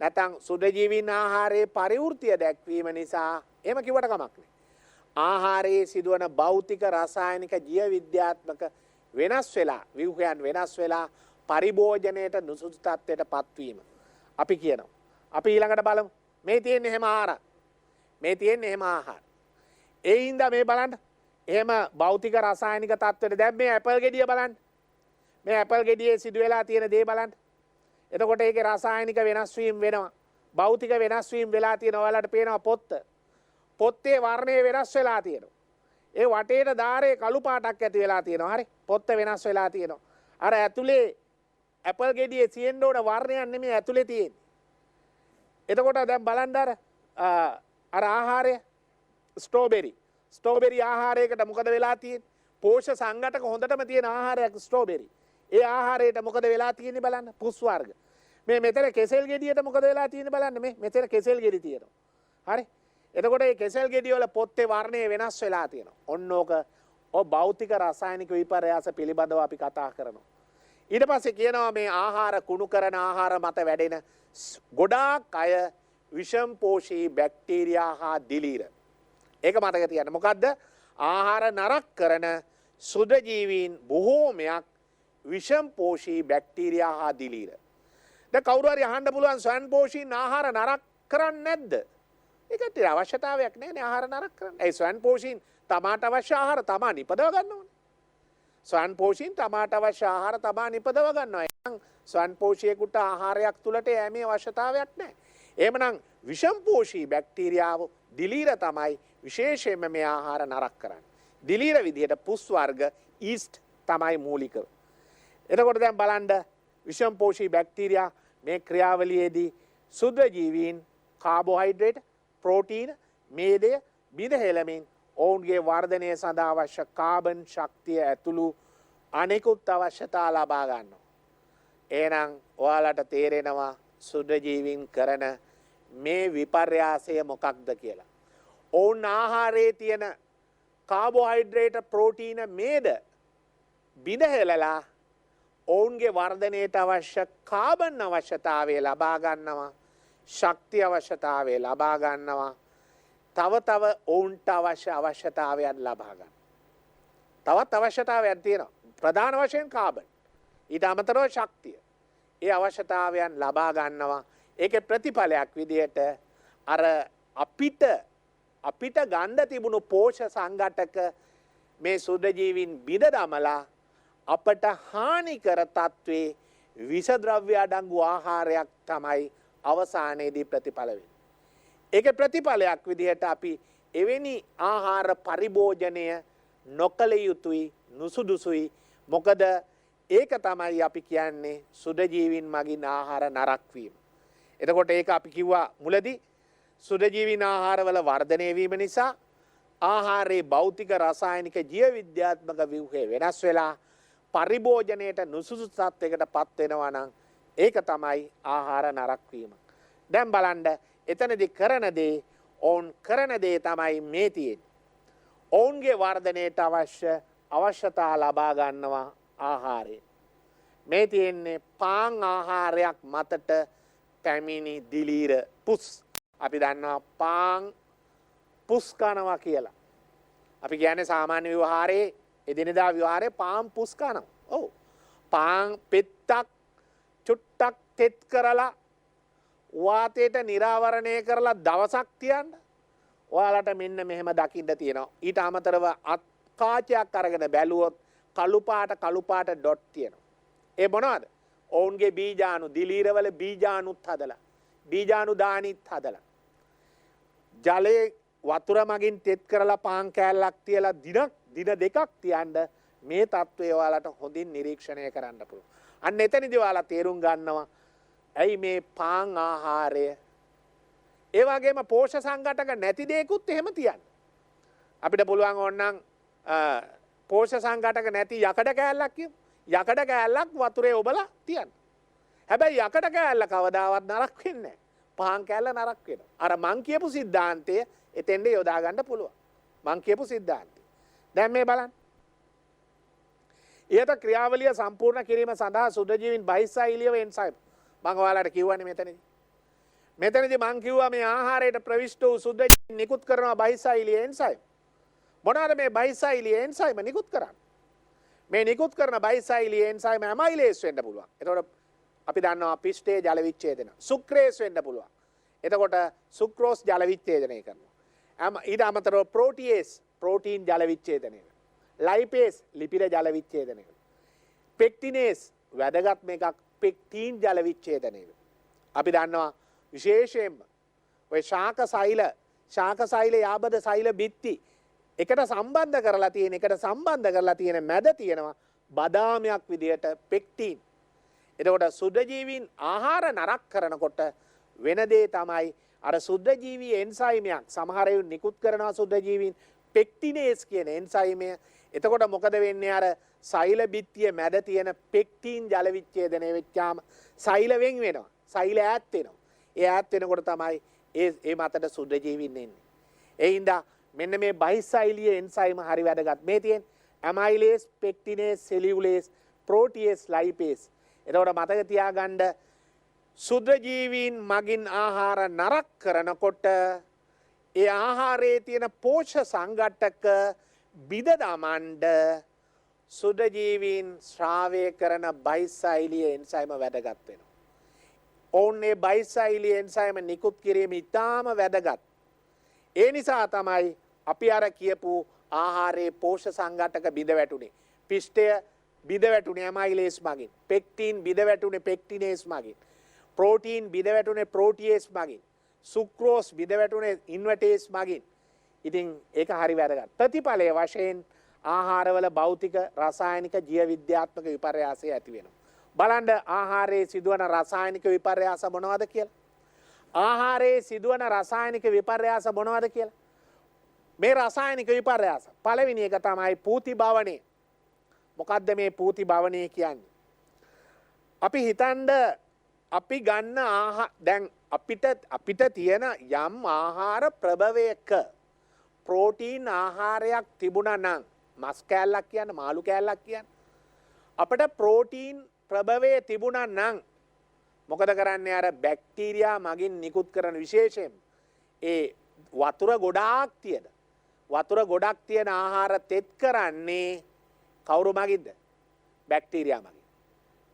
නැත්නම් ශුද්‍රජීවීන් ආහාරයේ පරිවෘතිය දැක්වීම නිසා එහෙම කිව්වට කමක් නැහැ. ආහාරයේ සිදුවන භෞතික රසායනික ජීව විද්‍යාත්මක වෙනස් වෙලා ව්‍යුහයන් වෙනස් වෙලා පරිභෝජනයට නුසුදුසු තත්ත්වයට පත්වීම අපි කියනවා. අපි ඊළඟට බලමු. මේ තියෙන්නේ එහෙම ආහාර. මේ තියෙන්නේ එහෙම ආහාර. ඒ හින්දා මේ බලන්න. එහෙම භෞතික රසායනික තත්ත්වයට දැන් මේ ඇපල් ගෙඩිය බලන්න. මේ ඇපල් ගෙඩියේ සිදු වෙලා තියෙන දේ බලන්න. එතකොට ඒකේ රසායනික වෙනස් වීම වෙනවා. භෞතික වෙනස් වීම වෙලා තියෙනවා. ඔයාලට පේනවා පොත්ත. පොත්තේ වර්ණය වෙනස් වෙලා තියෙනවා. ඒ වටේට ධාරේ කළු පාටක් ඇති වෙලා තියෙනවා. හරි. පොත්ත වෙනස් වෙලා තියෙනවා. අර ඇතුලේ ඇපල් ගෙඩියේ තියෙන්න ඕන වර්ණයක් නෙමෙයි ඇතුලේ තියෙන්නේ. එතකොට දැන් බලන්න අර ආහාරය ස්ට්‍රෝබෙරි ආහාරයකට මොකද වෙලා තියෙන්නේ? පෝෂ්‍ය සංඝටක හොඳටම තියෙන ආහාරයක් ස්ට්‍රෝබෙරි. ඒ ආහාරයට මොකද වෙලා තියෙන්නේ බලන්න පුස් වර්ග. මේ මෙතන කෙසෙල් ගෙඩියට මොකද වෙලා තියෙන්නේ බලන්න මේ මෙතන කෙසෙල් ගෙඩි තියෙනවා. හරි. එතකොට මේ කෙසෙල් ගෙඩිය වල පොත්තේ වර්ණය වෙනස් වෙලා තියෙනවා. ඔන්න ඕක භෞතික රසායනික විපර්යාස පිළිබඳව අපි කතා කරනවා. ඊට පස්සේ කියනවා මේ ආහාර කුණු කරන ආහාර මත වැඩෙන ගොඩාක් අය විෂම් පෝෂී බැක්ටීරියා හා දිලීර. ඒක මතක තියන්න. මොකද්ද? ආහාර නරක කරන ශුද්‍රජීවීන් බොහෝමයක් විෂම් පෝෂී බැක්ටීරියා හා දිලීර. දැන් කවුරු හරි අහන්න පුළුවන් ස්වයං පෝෂීන් ආහාර නරක කරන්නේ නැද්ද? ඒකට අවශ්‍යතාවයක් නැහැ නේ ආහාර නරක කරන්න. ඒ ස්වයං පෝෂීන් තමාට අවශ්‍ය ආහාර තමා නිපදව ගන්න ඕනේ. ස්වයං පෝෂීන් තමාට අවශ්‍ය ආහාර තමා නිපදව ගන්නවා. එහෙනම් ස්වයං පෝෂියෙකුට ආහාරයක් තුලට යෑමේ අවශ්‍යතාවයක් නැහැ. එහෙමනම් විෂම් පෝෂී බැක්ටීරියාව දිලීර තමයි විශේෂයෙන්ම මේ ආහාර නරක කරන්නේ. දිලීර විදිහට පුස් වර්ග ඊස්ට් තමයි මූලිකව. එතකොට දැන් බලන්න විෂම් පෝෂී බැක්ටීරියා මේ ක්‍රියාවලියේදී ශුද්‍රජීවීන් කාබෝහයිඩ්‍රේට්, ප්‍රෝටීන, මේදය බිඳ හෙළමින් ඔවුන්ගේ වර්ධනය සඳහා අවශ්‍ය කාබන් ශක්තිය ඇතුළු අනෙකුත් අවශ්‍යතා ලබා ගන්නවා. එහෙනම් ඔයාලට තේරෙනවා ශුද්‍රජීවීන් කරන මේ විපර්යාසය මොකක්ද කියලා. ඔවුන් ආහාරයේ තියෙන කාබෝහයිඩ්‍රේට, ප්‍රෝටීන, මේද බිඳ හෙළලා ඔවුන්ගේ වර්ධනයට අවශ්‍ය කාබන් අවශ්‍යතාවය ලබා ගන්නවා. ශක්තිය අවශ්‍යතාවය ලබා ගන්නවා. තව ඔවුන්ට අවශ්‍ය අවශ්‍යතාවයන් ලබා ගන්න. තවත් අවශ්‍යතාවයන් තියෙනවා. ප්‍රධාන වශයෙන් කාබන්. ඊට අමතරව ශක්තිය. ඒ අවශ්‍යතාවයන් ලබා ගන්නවා. ඒකේ ප්‍රතිඵලයක් විදිහට අර අපිට ගන්න තිබුණු පෝෂ්‍ය සංඝටක මේ ශුද්‍රජීවීන් බිඳ දමලා අපට හානි කර තත්ත්වේ විෂද්‍රව්‍ය අඩංගු ආහාරයක් තමයි අවසානයේදී ප්‍රතිඵල වෙන්නේ. ඒකේ ප්‍රතිඵලයක් විදිහට අපි එවැනි ආහාර පරිභෝජනය නොකළ යුතුයි, නුසුදුසුයි. මොකද ඒක තමයි අපි කියන්නේ ශුද්‍රජීවීන් මගින් ආහාර නරක වීම. එතකොට ඒක අපි කිව්වා මුලදී ශුද්‍රජීවීන් ආහාරවල වර්ධනය වීම නිසා ආහාරයේ භෞතික රසායනික ජීව විද්‍යාත්මක ව්‍යුහය වෙනස් වෙලා පරිභෝජනයට නුසුදුසු තත්යකට පත් වෙනවා නම් ඒක තමයි ආහාර නරක වීම. දැන් බලන්න එතනදී කරන දේ ඔවුන් කරන දේ තමයි මේ තියෙන්නේ. ඔවුන්ගේ වර්ධනයට අවශ්‍ය අවශ්‍යතා ලබා ගන්නවා ආහාරයෙන්. මේ තියෙන්නේ පාන් ආහාරයක් මතට පැමිණි දිලීර පුස්. අපි දන්නවා පාන් පුස් කනවා කියලා. අපි කියන්නේ සාමාන්‍ය විවහාරයේ එදිනෙදා විවහාරයේ පාන් පුස් කනවා. ඔව්. පාන් පෙත්තක් චුට්ටක් තෙත් කරලා වාතයට නිරාවරණය කරලා දවසක් තියන්න. ඔයාලට මෙන්න මෙහෙම දකින්න තියෙනවා. ඊට අමතරව අත්කාචයක් අරගෙන බැලුවොත් කළු පාට ඩොට් තියෙනවා. ඒ මොනවද? ඔවුන්ගේ බීජාණු දිලීරවල බීජාණුත් හදලා බීජාණු දානිත් හදලා ජලයේ වතුර මගින් තෙත් කරලා පාන් කෑල්ලක් තියලා දින දෙකක් තියන්න මේ තත්ත්වය ඔයාලට හොඳින් නිරීක්ෂණය කරන්න පුළුවන්. අන්න එතනදී ඔයාලා තේරුම් ගන්නවා ඇයි මේ පාන් ආහාරය ඒ වගේම පෝෂක සංඝටක නැති දෙයක්ුත් එහෙම තියන්න. අපිට පුළුවන් ඕනනම් පෝෂක සංඝටක නැති යකඩ කෑල්ලක් කියමු. යකඩ කෑල්ලක් වතුරේ ඔබලා තියන්න. හැබැයි යකඩ කෑල්ල කවදාවත් නරක වෙන්නේ නැහැ. පාන් කෑල්ල නරක වෙනවා. අර මං කියපු સિદ્ધාන්තය එතෙන්ද යොදා ගන්න පුළුවන්. මං කියපු સિદ્ધාන්තය. දැන් මේ බලන්න. ඊට ක්‍රියාවලිය සම්පූර්ණ කිරීම සඳහා සුද්ධජීවීන් බහිස්සයිලියව එන්සයිම් මම ඔයාලට කියවන්නේ මෙතනදී. මෙතනදී මං කිව්වා මේ ආහාරයට ප්‍රවිෂ්ඨ වූ සුද්ධජීවීන් නිකුත් කරනවා බහිස්සයිලිය එන්සයිම්. මොනවාද මේ බහිස්සයිලිය එන්සයිම නිකුත් කරන්නේ? මේ නිකුත් කරන බයිසයිලී එන්සයිම ඇමයිලේස් වෙන්න පුළුවන්. එතකොට අපි දන්නවා පිස්ටේ ජල විච්ඡේදන. සුක්‍රේස් වෙන්න පුළුවන්. එතකොට සුක්‍රෝස් ජල විච්ඡේදනය කරනවා. ඊට අමතරව ප්‍රෝටියේස් ප්‍රෝටීන් ජල විච්ඡේදනය කරනවා. ලයිපේස් ලිපිඩ ජල විච්ඡේදනය කරනවා. පෙක්ටිනේස් වැදගත් මේකක් පෙක්ටින් ජල විච්ඡේදනය කරනවා. අපි දන්නවා විශේෂයෙන්ම ඔය ශාක සෛල යාබද සෛල බිත්ති එකට සම්බන්ධ කරලා තියෙන මැද තියෙනවා බදාමයක් විදියට පෙක්ටින්. එතකොට සුද්ධජීවීන් ආහාර නරක කරනකොට වෙන දේ තමයි අර සුද්ධජීවී එන්සයිමයක් සමහර ඒවා නිකුත් කරනවා සුද්ධජීවීන් පෙක්ටිනේස් කියන එන්සයිමය. එතකොට මොකද වෙන්නේ අර සෛල බිත්තිය මැද තියෙන පෙක්ටින් ජල විච්ඡේදනය වෙච්චාම සෛල වෙන් වෙනවා. සෛල ඈත් වෙනවා. ඒ ඈත් වෙනකොට තමයි ඒ මතට සුද්ධජීවීන් එන්නේ. ඒ හින්දා මෙන්න මේ බහිස්සයිලිය එන්සයිම හරි වැදගත්. මේ තියෙන ඇමයිලේස්, පෙක්ටිනේස්, සෙලියුලේස්, ප්‍රෝටියේස්, ලයිපේස්. එතකොට මතක තියාගන්න සුද්ධජීවීන් මගින් ආහාර නරක කරනකොට ඒ ආහාරයේ තියෙන පෝෂක සංඝටක බිඳ දමන්න සුද්ධජීවීන් ශ්‍රාවය කරන බහිස්සයිලිය එන්සයිම වැදගත් වෙනවා. ඔවුන් බයිසයිලි එන්සයිම නිකුත් කිරීම ඉතාම වැදගත්. ඒ නිසා තමයි අපි අර කියපු ආහාරයේ පෝෂක සංඝටක බිඳ වැටුනේ. පිෂ්ඨය බිඳ වැටුනේ ඇමයිලේස් මගින්. පෙක්ටින් බිඳ වැටුනේ පෙක්ටිනේස් මගින්. ප්‍රෝටීන් බිඳ වැටුනේ ප්‍රෝටියේස් මගින්. සුක්‍රෝස් බිඳ වැටුනේ ඉන්වර්ටේස් මගින්. ඉතින් ඒක හරි වැදගත්. ප්‍රතිඵලයේ වශයෙන් ආහාරවල භෞතික, රසායනික, ජීව විද්‍යාත්මක විපර්යාසය ඇති වෙනවා. බලන්න ආහාරයේ සිදුවන රසායනික විපර්යාස මොනවද කියලා. ආහාරයේ සිදුවන රසායනික විපර්යාස මොනවද කියලා. මේ රසායනික විපර්යාස පළවෙනි එක තමයි පූති භවණය. මොකද්ද මේ පූති භවණය කියන්නේ? අපි හිතන්න අපි ගන්න දැන් අපිට තියෙන යම් ආහාර ප්‍රභවයක ප්‍රෝටීන් ආහාරයක් තිබුණා නම් මස් කෑල්ලක් කියන්න, මාළු කෑල්ලක් කියන්න, අපිට ප්‍රෝටීන් ප්‍රභවයේ තිබුණා නම් මොකද කරන්නේ? අර බැක්ටීරියා මගින් නිකුත් කරන විශේෂයෙන් ඒ වතුර ගොඩක් තියෙන ආහාර තෙත් කරන්නේ කවුරු මගින්ද? බැක්ටීරියා මගින්.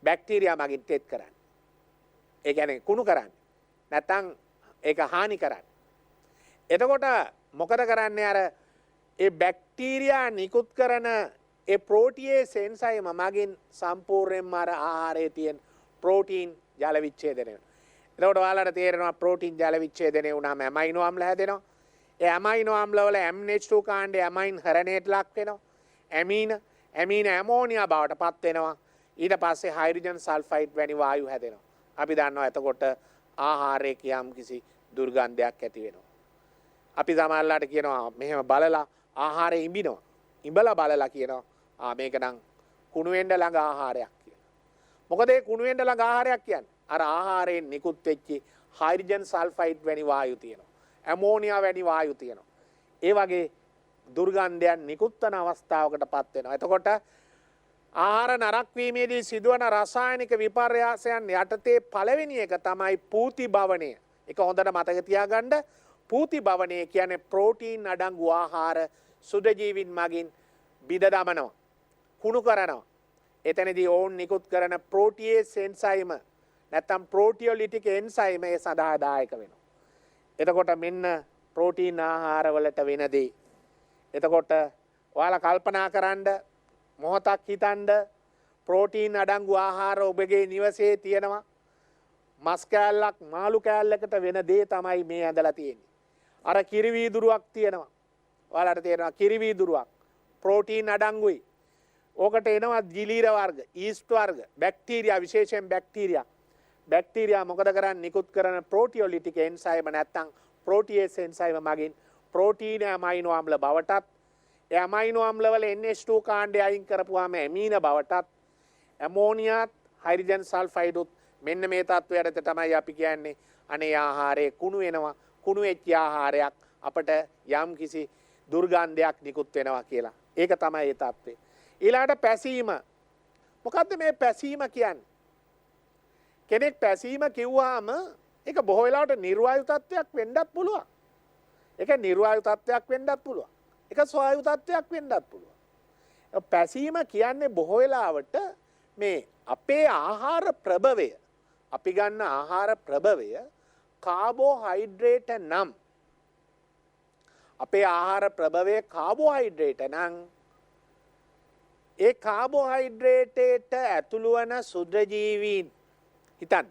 බැක්ටීරියා මගින් තෙත් කරන්නේ. ඒ කියන්නේ කුණු කරන්නේ. නැත්නම් ඒක හානි කරන්නේ. එතකොට මොකද කරන්නේ? අර ඒ බැක්ටීරියා නිකුත් කරන ඒ ප්‍රෝටියේස් එන්සයිම මගින් සම්පූර්ණයෙන්ම අර ආහාරයේ තියෙන ප්‍රෝටීන් ජල විච්ඡේදනය වෙනවා. එතකොට ඔයාලට තේරෙනවා ප්‍රෝටීන් ජල විච්ඡේදනය වුණාම ඇමයිනෝ අම්ල හැදෙනවා. ඒ ඇමයිනෝ අම්ල වල MH2 කාණ්ඩේ ඇමයින් හරණයට ලක් වෙනවා. ඇමීන ඇමෝනියා බවට පත් වෙනවා. ඊට පස්සේ හයිඩ්‍රජන් සල්ෆයිඩ් වැනි වායු හැදෙනවා. අපි දන්නවා එතකොට ආහාරයේ යම් කිසි දුර්ගන්ධයක් ඇති වෙනවා. අපි සමහරලාට කියනවා මෙහෙම බලලා ආහාරය ඉඹිනවා. ඉඹලා බලලා කියනවා මේක නම් කුණු වෙන්න ළඟ ආහාරයක් කියලා. මොකද ඒ කුණු වෙන්න ළඟ ආහාරයක් කියන්නේ අර ආහාරයෙන් නිකුත් වෙච්ච හයිඩ්‍රජන් සල්ෆයිඩ් වැනි වායු තියෙනවා. ඇමෝනියා වැනි වායු තියෙනවා. ඒ වගේ දුර්ගන්ධයන් නිකුත් වන අවස්ථාවකට පත් වෙනවා. එතකොට ආහාර නරක් වීමේදී සිදුවන රසායනික විපර්යාසයන් යටතේ පළවෙනි එක තමයි පූති භවණය. ඒක හොඳට මතක තියාගන්න. පූති භවණය කියන්නේ ප්‍රෝටීන් අඩංගු ආහාර සුද්ධජීවීන් මගින් බිඳ දමනවා. කුණු කරනවා. එතනදී ඕන් නිකුත් කරන ප්‍රෝටියේස් එන්සයිම නැත්නම් ප්‍රෝටියොලිටික් එන්සයිම ඒ සඳහා දායක වෙනවා. එතකොට මෙන්න ප්‍රෝටීන් ආහාරවලට වෙන දේ. එතකොට ඔයාලා කල්පනා කරන්න මොහොතක් හිතන්න ප්‍රෝටීන් අඩංගු ආහාර ඔබගේ නිවසේ තියෙනවා. මස් කෑල්ලක් මාළු කෑල්ලකට වෙන දේ තමයි මේ ඇඳලා තියෙන්නේ. අර කිරි වීදුරුවක් තියෙනවා. ඔයාලට තේරෙනවා කිරි වීදුරුවක් ප්‍රෝටීන් අඩංගුයි. ඕකට එනවා ජිලීර වර්ග, ඊස්ට් වර්ග, බැක්ටීරියා විශේෂයෙන් බැක්ටීරියා. බැක්ටීරියා මොකද කරන්නේ? නිකුත් කරන ප්‍රෝටියොලිටික් එන්සයිම නැත්නම් ප්‍රෝටියේස් එන්සයිම මගින් ප්‍රෝටීන ඇමයිනෝ අම්ල බවටත් ඒ ඇමයිනෝ අම්ල වල NH2 කාණ්ඩය අයින් කරපුවාම ඇමීන බවටත් ඇමෝනියාත් හයිඩ්‍රජන් සල්ෆයිඩුත් මෙන්න මේ තත්ත්වයට තමයි අපි කියන්නේ අනේ ආහාරයේ කුණු වෙනවා. කුණු වෙච්ච ආහාරයක් අපට යම් කිසි දුර්ගන්ධයක් නිකුත් වෙනවා කියලා. ඒක තමයි ඒ තත්ත්වය. ඊළඟට පැසීම. මොකද්ද මේ පැසීම කියන්නේ? කෙනෙක් පැසීම කිව්වහම ඒක බොහෝ වෙලාවට නිර්වායු තත්ත්වයක් වෙන්නත් පුළුවන්. ඒක නිර්වායු තත්ත්වයක් වෙන්නත් පුළුවන්. ඒක ස්වායු තත්ත්වයක් වෙන්නත් පුළුවන්. පැසීම කියන්නේ බොහෝ වෙලාවට මේ අපේ ආහාර ප්‍රභවය අපි ගන්න ආහාර ප්‍රභවය කාබෝහයිඩ්‍රේට නම් අපේ ආහාර ප්‍රභවය කාබෝහයිඩ්‍රේට නම් ඒ කාබෝහයිඩ්‍රේටයට ඇතුළු වන සුද්ධජීවීන් හිතන්න.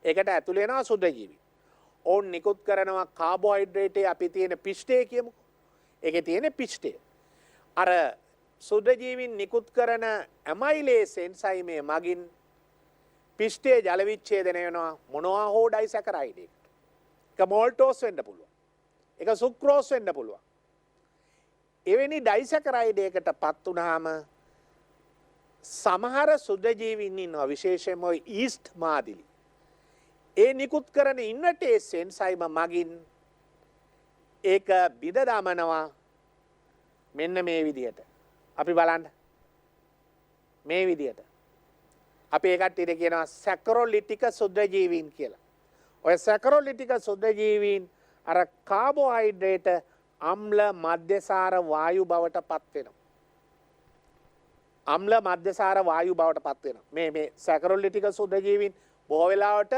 ඒකට ඇතුළු වෙනවා සුද්ධජීවීන්. ඕන් නිකුත් කරනවා කාබෝහයිඩ්‍රේටේ අපි තියෙන පිෂ්ඨය කියමු. ඒකේ තියෙන පිෂ්ඨය. අර සුද්ධජීවීන් නිකුත් කරන ඇමයිලේස් එන්සයිමේ මගින් පිෂ්ඨයේ ජල විච්ඡේදනය වෙනවා මොනවා හෝ ඩයිසැකරයිඩ් එකට. ඒක මෝල්ටෝස් වෙන්න පුළුවන්. ඒක සුක්‍රෝස් වෙන්න පුළුවන්. එවැනි ඩයිසැකරයිඩ් එකකටපත් වුනහම සමහර සුද්ධජීවීන් ඉන්නවා විශේෂයෙන්ම ඔය ඊස්ට් මාදිලි. ඒ නිකුත් කරන ඉන්වර්ටේස් එන්සයිම මගින් ඒක බිඳ දමනවා මෙන්න මේ විදිහට. අපි බලන්න මේ විදිහට. අපි ඒකට ඉර කියනවා සැකරොලිටික සුද්ධජීවීන් කියලා. ඔය සැකරොලිටික සුද්ධජීවීන් අර කාබෝහයිඩ්‍රේට අම්ල මධ්‍යසාර වායු බවට පත් වෙනවා. අම්ල මධ්‍යසාර වායු බවට පත් වෙනවා. මේ සැකරොලිටික සුද්ධජීවීන් බොහෝ වෙලාවට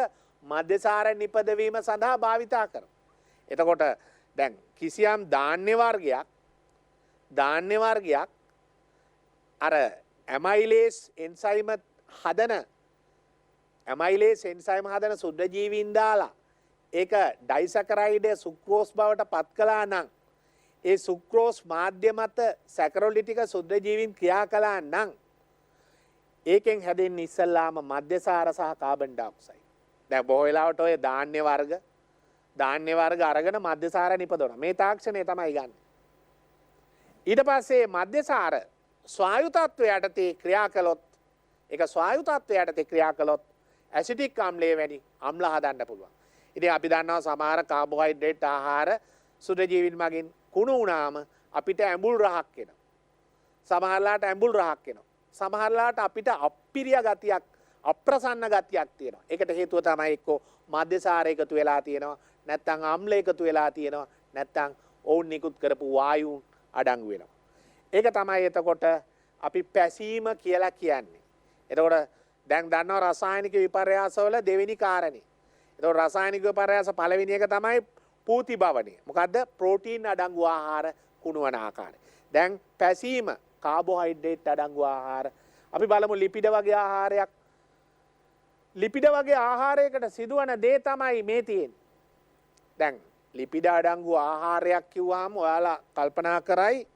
මධ්‍යසාර නිපදවීම සඳහා භාවිතා කරනවා. එතකොට දැන් කිසියම් ධාන්‍ය වර්ගයක් අර ඇමයිලේස් එන්සයිම හදන සුද්ධජීවීන් දාලා ඒක ඩයිසැකරයිඩ් සුක්‍රෝස් බවට පත් කළා නම් ඒ සුක්‍රෝස් මාධ්‍ය මත සැකරොලිටික සුද්ධජීවීන් ක්‍රියා කළා නම් ඒකෙන් හැදෙන්නේ ඉස්සල්ලාම මධ්‍යසාර සහ කාබන් ඩයොක්සයිඩ්. දැන් බොහෝ වෙලාවට ඔය ධාන්‍ය වර්ග අරගෙන මධ්‍යසාර නිපදවනවා. මේ තාක්ෂණය තමයි ගන්න. ඊට පස්සේ මධ්‍යසාර ස්වායු තත්ත්වය යටතේ ක්‍රියා කළොත් ඇසිටික් අම්ලයේ වැනි අම්ල හදන්න පුළුවන්. ඉතින් අපි දන්නවා සමහර කාබෝහයිඩ්‍රේට් ආහාර සුද්ධජීවීන් මගින් කුණු වුණාම අපිට ඇඹුල් රහක් එනවා. සමහරලාට ඇඹුල් රහක් එනවා. සමහරලාට අපිට අප්පිරිය ගතියක්, අප්‍රසන්න ගතියක් තියෙනවා. ඒකට හේතුව තමයි එක්කෝ මධ්‍යසාර එකතු වෙලා තියෙනවා, නැත්නම් අම්ල එකතු වෙලා තියෙනවා, නැත්නම් ඕන් නිකුත් කරපු වායුන් අඩංගු වෙනවා. ඒක තමයි එතකොට අපි පැසීම කියලා කියන්නේ. එතකොට දැන් දන්නවා රසායනික විපර්යාසවල දෙවෙනි කාරණේ. එතකොට රසායනික විපර්යාස පළවෙනි එක තමයි පූති භවණය. මොකද්ද? ප්‍රෝටීන් අඩංගු ආහාර කුණුවන ආකාරය. දැන් පැසීම කාබෝහයිඩ්‍රේට් අඩංගු ආහාර. අපි බලමු ලිපිඩ වගේ ආහාරයක්. ලිපිඩ වගේ ආහාරයකට සිදුවන දේ තමයි මේ තියෙන්නේ. දැන් ලිපිඩ අඩංගු ආහාරයක් කිව්වහම ඔයාලා කල්පනා කරයි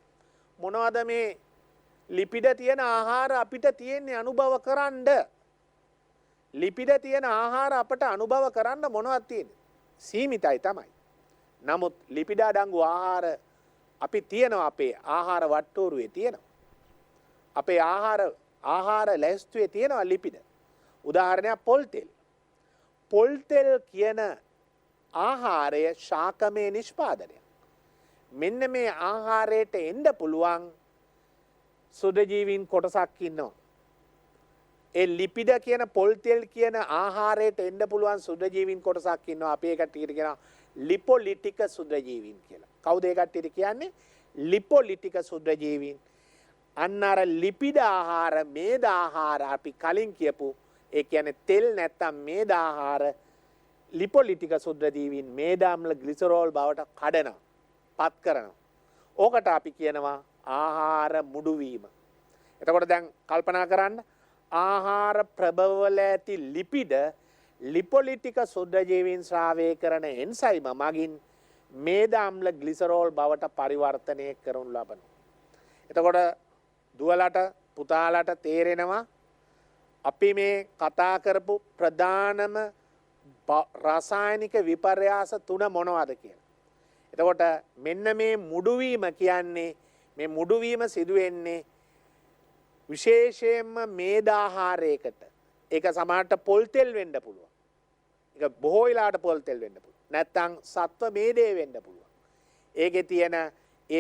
මොනවද මේ ලිපිඩ තියෙන ආහාර අපිට තියෙන්නේ අනුභව කරන්න. ලිපිඩ තියෙන ආහාර අපට අනුභව කරන්න මොනවද තියෙන්නේ? සීමිතයි තමයි. නමුත් ලිපිඩ අඩංගු ආහාර අපි තියෙනවා අපේ ආහාර වට්ටෝරුවේ තියෙනවා. අපේ ආහාර ලැස්තුවේ තියෙනවා ලිපිඩ. උදාහරණයක් පොල් තෙල්. පොල් තෙල් කියන ආහාරය ශාකමය නිෂ්පාදනය. මෙන්න මේ ආහාරයට එන්න පුළුවන් සුදජීවීන් කොටසක් ඉන්නවා. ඒ ලිපිඩ කියන පොල් තෙල් කියන ආහාරයට එන්න පුළුවන් සුදජීවීන් කොටසක් ඉන්නවා. අපි ඒ කට්ටියට කියනවා ලිපොලිටික සුදජීවීන් කියලා. කවුද ඒ කට්ටියට කියන්නේ? ලිපොලිටික සුදජීවීන්. අන්න අර ලිපිඩ ආහාර, මේද ආහාර අපි කලින් කියපු ඒ කියන්නේ තෙල් නැත්තම් මේද ආහාර ලිපොලිටික සුදජීවීන් මේදාම්ල ග්ලිසරෝල් බවට කඩනවා, පත් කරනවා. ඕකට අපි කියනවා ආහාර මුඩු වීම. එතකොට දැන් කල්පනා කරන්න ආහාර ප්‍රභවවල ඇති ලිපිඩ ලිපොලිටික සුද්ධජීවීන් ශ්‍රාවය කරන එන්සයිම මගින් මේද අම්ල ග්ලිසරෝල් බවට පරිවර්තනය කරනු ලබනවා. එතකොට දුවලට පුතාලට තේරෙනවා අපි මේ කතා කරපු ප්‍රධානම රසායනික විපර්යාස 3 මොනවද කියලා. එතකොට මෙන්න මේ මුඩුවීම කියන්නේ මේ මුඩුවීම සිදුවෙන්නේ විශේෂයෙන්ම මේදාහාරයකට. ඒක සමහරට පොල් තෙල් වෙන්න පුළුවන්. ඒක බොහෝ වෙලාවට පොල් තෙල් වෙන්න පුළුවන්. නැත්නම් සත්ව මේදේ වෙන්න පුළුවන්. ඒකේ තියෙන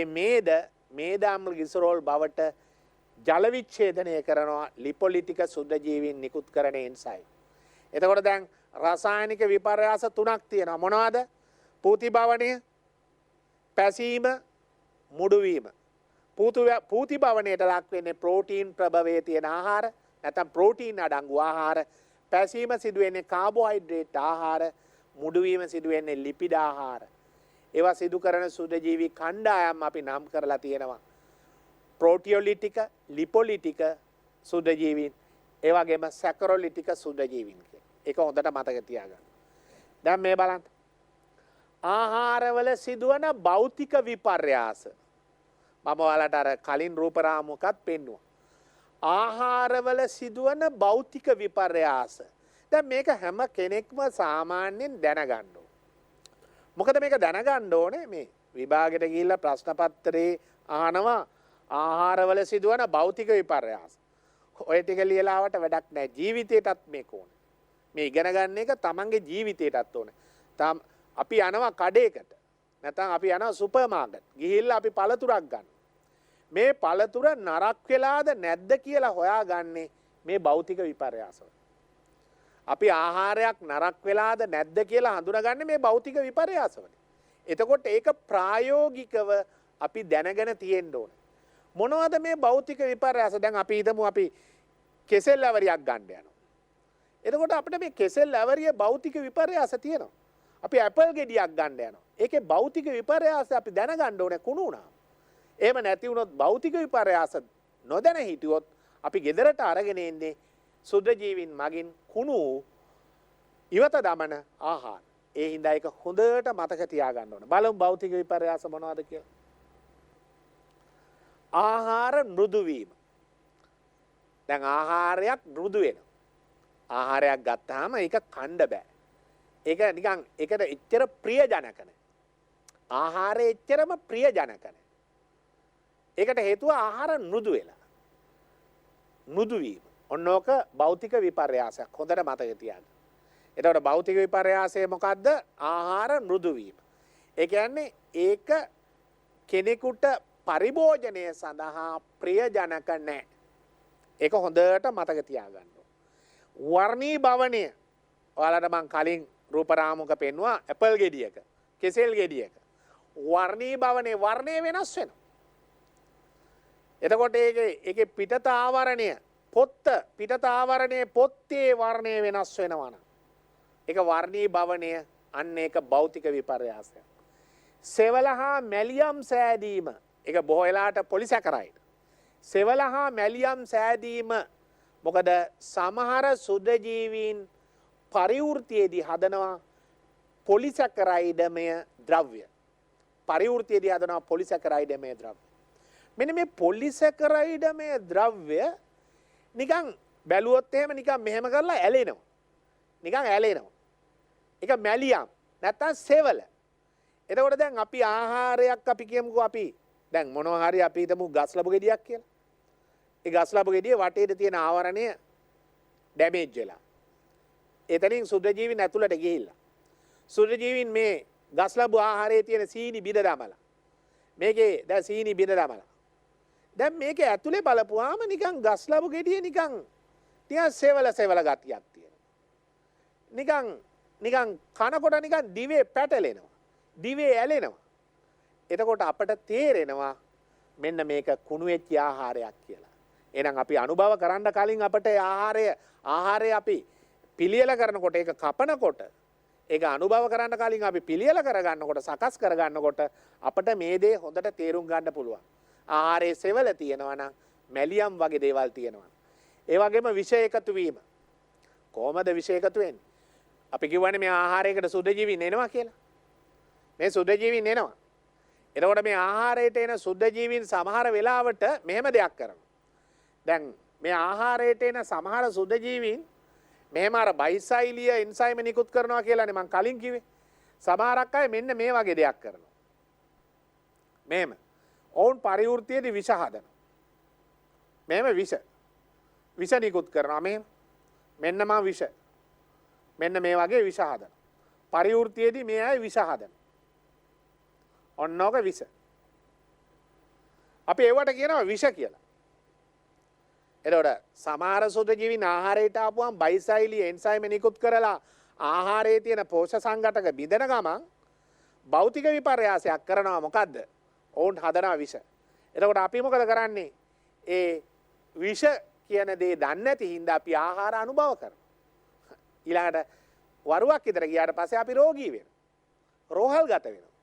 මේ මේදාම්ල ග්ලිසරෝල් බවට ජල විච්ඡේදනය කරනවා ලිපොලිටික සුද්ධජීවීන් නිකුත් කරන එන්සයිම්. එතකොට දැන් රසායනික විපර්යාස 3ක් තියෙනවා. මොනවද? පූතිභවණය, පැසීම, මුඩුවීම. පූතිභවණයට ලක් වෙන්නේ ප්‍රෝටීන් ප්‍රභවයේ තියෙන ආහාර, නැත්නම් ප්‍රෝටීන් අඩංගු ආහාර. පැසීම සිදුවෙන්නේ කාබෝහයිඩ්‍රේට් ආහාර, මුඩුවීම සිදුවෙන්නේ ලිපිඩ ආහාර. ඒවා සිදු කරන සුද්ධජීවී කණ්ඩායම් අපි නම් කරලා තියෙනවා. ප්‍රෝටියොලිටික, ලිපොලිටික සුද්ධජීවීන්, ඒ වගේම සැකරොලිටික සුද්ධජීවීන් කියලා. ඒක හොඳට මතක තියාගන්න. දැන් මේ බලන්න. ආහාරවල සිදුවන භෞතික විපර්යාස. මම ඔයාලට අර කලින් රූපරාමුකත් පෙන්නුවා. ආහාරවල සිදුවන භෞතික විපර්යාස. දැන් මේක හැම කෙනෙක්ම සාමාන්‍යයෙන් දැනගන්න ඕන. මොකද මේක දැනගන්න ඕනේ මේ විභාගෙට ගිහිල්ලා ප්‍රශ්න පත්‍රයේ අහනවා ආහාරවල සිදුවන භෞතික විපර්යාස. ඔය ටික ලියලාවට වැඩක් නැහැ. ජීවිතේටත් මේක ඕනේ. මේ ඉගෙන ගන්න එක තමන්ගේ ජීවිතේටත් ඕනේ. අපි යනවා කඩේකට. නැත්නම් අපි යනවා සුපර් මාකට්. ගිහිල්ලා අපි පළතුරක් ගන්න. මේ පළතුර නරක් වෙලාද නැද්ද කියලා හොයාගන්නේ මේ භෞතික විපර්යාසවල. අපි ආහාරයක් නරක් වෙලාද නැද්ද කියලා හඳුනාගන්නේ මේ භෞතික විපර්යාසවල. එතකොට ඒක ප්‍රායෝගිකව අපි දැනගෙන තියෙන්න ඕනේ. මොනවද මේ භෞතික විපර්යාස? දැන් අපි හිතමු අපි කෙසෙල් ඇවරියක් ගන්න යනවා. එතකොට අපිට මේ කෙසෙල් ඇවරිය භෞතික විපර්යාස තියෙනවා. අපි ඇපල් ගෙඩියක් ගන්න යනවා. ඒකේ භෞතික විපර්යාස අපි දැනගන්න ඕනේ කුණු වුණා. එහෙම නැති වුණොත් භෞතික විපර්යාස නොදැන හිටියොත් අපි ගෙදරට අරගෙන එන්නේ සුද්ධජීවීන් මගින් කුණු ඉවත දමන ආහාර. ඒ හින්දා ඒක හොඳට මතක තියාගන්න ඕනේ. බලමු භෞතික විපර්යාස මොනවද කියලා. ආහාර මෘදු වීම. දැන් ආහාරයක් මෘදු වෙනවා. ආහාරයක් ගත්තාම ඒක කන්න බෑ. ඒක නිකන් ඒකට එච්චර ප්‍රියජනක නැහැ. ආහාරය එච්චරම ප්‍රියජනක නැහැ. ඒකට හේතුව ආහාර මෘදු වෙලා. මෘදු වීම. ඔන්නෝක භෞතික විපර්යාසයක්. හොඳට මතක තියාගන්න. එතකොට භෞතික විපර්යාසය මොකද්ද? ආහාර මෘදු වීම. ඒ කියන්නේ ඒක කෙනෙකුට පරිභෝජනය සඳහා ප්‍රියජනක නැහැ. ඒක හොඳට මතක තියාගන්න. වර්ණී භවණය. ඔයාලට මං කලින් රූපරාමුක පෙන්වුවා ඇපල් ගෙඩියක, කෙසෙල් ගෙඩියක. වර්ණී භවණේ වර්ණය වෙනස් වෙනවා. එතකොට ඒකේ පිටත ආවරණය, පිටත ආවරණයේ පොත්තේ වර්ණය වෙනස් වෙනවා නම් ඒක වර්ණී භවණය. අන්න ඒක භෞතික විපර්යාසයක්. සෙවල හා මැලියම් සෑදීම. ඒක බොහෝ වෙලාවට පොලිසැකරයිඩ්. සෙවල හා මැලියම් සෑදීම. මොකද සමහර සුද්ධජීවීන් පරිවෘතියේදී හදනවා පොලිසැකරයිඩමය ද්‍රව්‍ය. පරිවෘතියේදී හදනවා පොලිසැකරයිඩමය ද්‍රව්‍ය. මෙන්න මේ පොලිසැකරයිඩමය ද්‍රව්‍ය නිකන් බැලුවොත් එහෙම නිකන් මෙහෙම කරලා ඇලෙනවා. නිකන් ඇලෙනවා. ඒක මැලියම් නැත්තම් සෙවල. එතකොට දැන් අපි ආහාරයක් අපි කියමුකෝ අපි දැන් මොනවා හරි අපි හිතමු ගස් ලැබු ගෙඩියක් කියලා. ඒ ගස් ලැබු ගෙඩියේ වටේට තියෙන ආවරණය ඩැමේජ් වෙලා. එතනින් සුද්ධජීවීන් ඇතුළට ගිහිල්ලා. සුද්ධජීවීන් මේ ගස් ලැබු ආහාරයේ තියෙන සීනි බිඳ දමලා. මේකේ දැන් සීනි බිඳ දමලා. දැන් මේක ඇතුලේ බලපුවාම නිකන් ගස් ලැබු ගෙඩිය නිකන් ටිකක් සෙවල ගතියක් තියෙනවා. නිකන් කනකොට නිකන් දිවේ පැටලෙනවා. දිවේ ඇලෙනවා. එතකොට අපට තේරෙනවා මෙන්න මේක කුණු වෙච්ච ආහාරයක් කියලා. එහෙනම් අපි අනුභව කරන්න කලින් අපට ආහාරය අපි පිළියෙල කරනකොට ඒක කපනකොට ඒක අනුභව කරන්න කලින් අපි පිළියෙල කරගන්නකොට සකස් කරගන්නකොට අපට මේ දේ හොඳට තේරුම් ගන්න පුළුවන්. ආහාරයේ සෙවල තියෙනවා නම් මැලියම් වගේ දේවල් තියෙනවා. ඒ වගේම විෂ එකතු වීම. කොහොමද විෂ එකතු වෙන්නේ? අපි කියවනේ මේ ආහාරයකට සුද්ධජීවීන් එනවා කියලා. මේ සුද්ධජීවීන් එනවා. එතකොට මේ ආහාරයට එන සුද්ධජීවීන් සමහර වෙලාවට මෙහෙම දෙයක් කරනවා. දැන් මේ ආහාරයට එන සමහර සුද්ධජීවීන් මෙහෙම අර බයිසයිලිය එන්සයිම නිකුත් කරනවා කියලානේ මම කලින් කිව්වේ. සමහරක් අය මෙන්න මේ වගේ දෙයක් කරනවා. මෙහෙම. ඔවුන් පරිවෘත්තියේදී විෂ හදනවා. මෙහෙම විෂ නිකුත් කරනවා මෙහෙම. මෙන්න මා විෂ. මෙන්න මේ වගේ විෂ හදනවා. පරිවෘත්තියේදී මේ අය විෂ හදනවා. ඔන්නෝක විෂ. අපි ඒවට කියනවා විෂ කියලා. එතකොට සමහර සුද්ධජීවීන් ආහාරයට ආපුවම බයිසයිලි එන්සයිම නිකුත් කරලා ආහාරයේ තියෙන පෝෂක සංඝටක බිඳෙන ගමන් භෞතික විපර්යාසයක් කරනවා. මොකද්ද? ඔවුන් හදනවා විෂ. එතකොට අපි මොකද කරන්නේ? ඒ විෂ කියන දේ දන්නේ නැති හින්දා අපි ආහාර අනුභව කරනවා. ඊළඟට වරුවක් විතර ගියාට පස්සේ අපි රෝගී වෙනවා. රෝහල්ගත වෙනවා.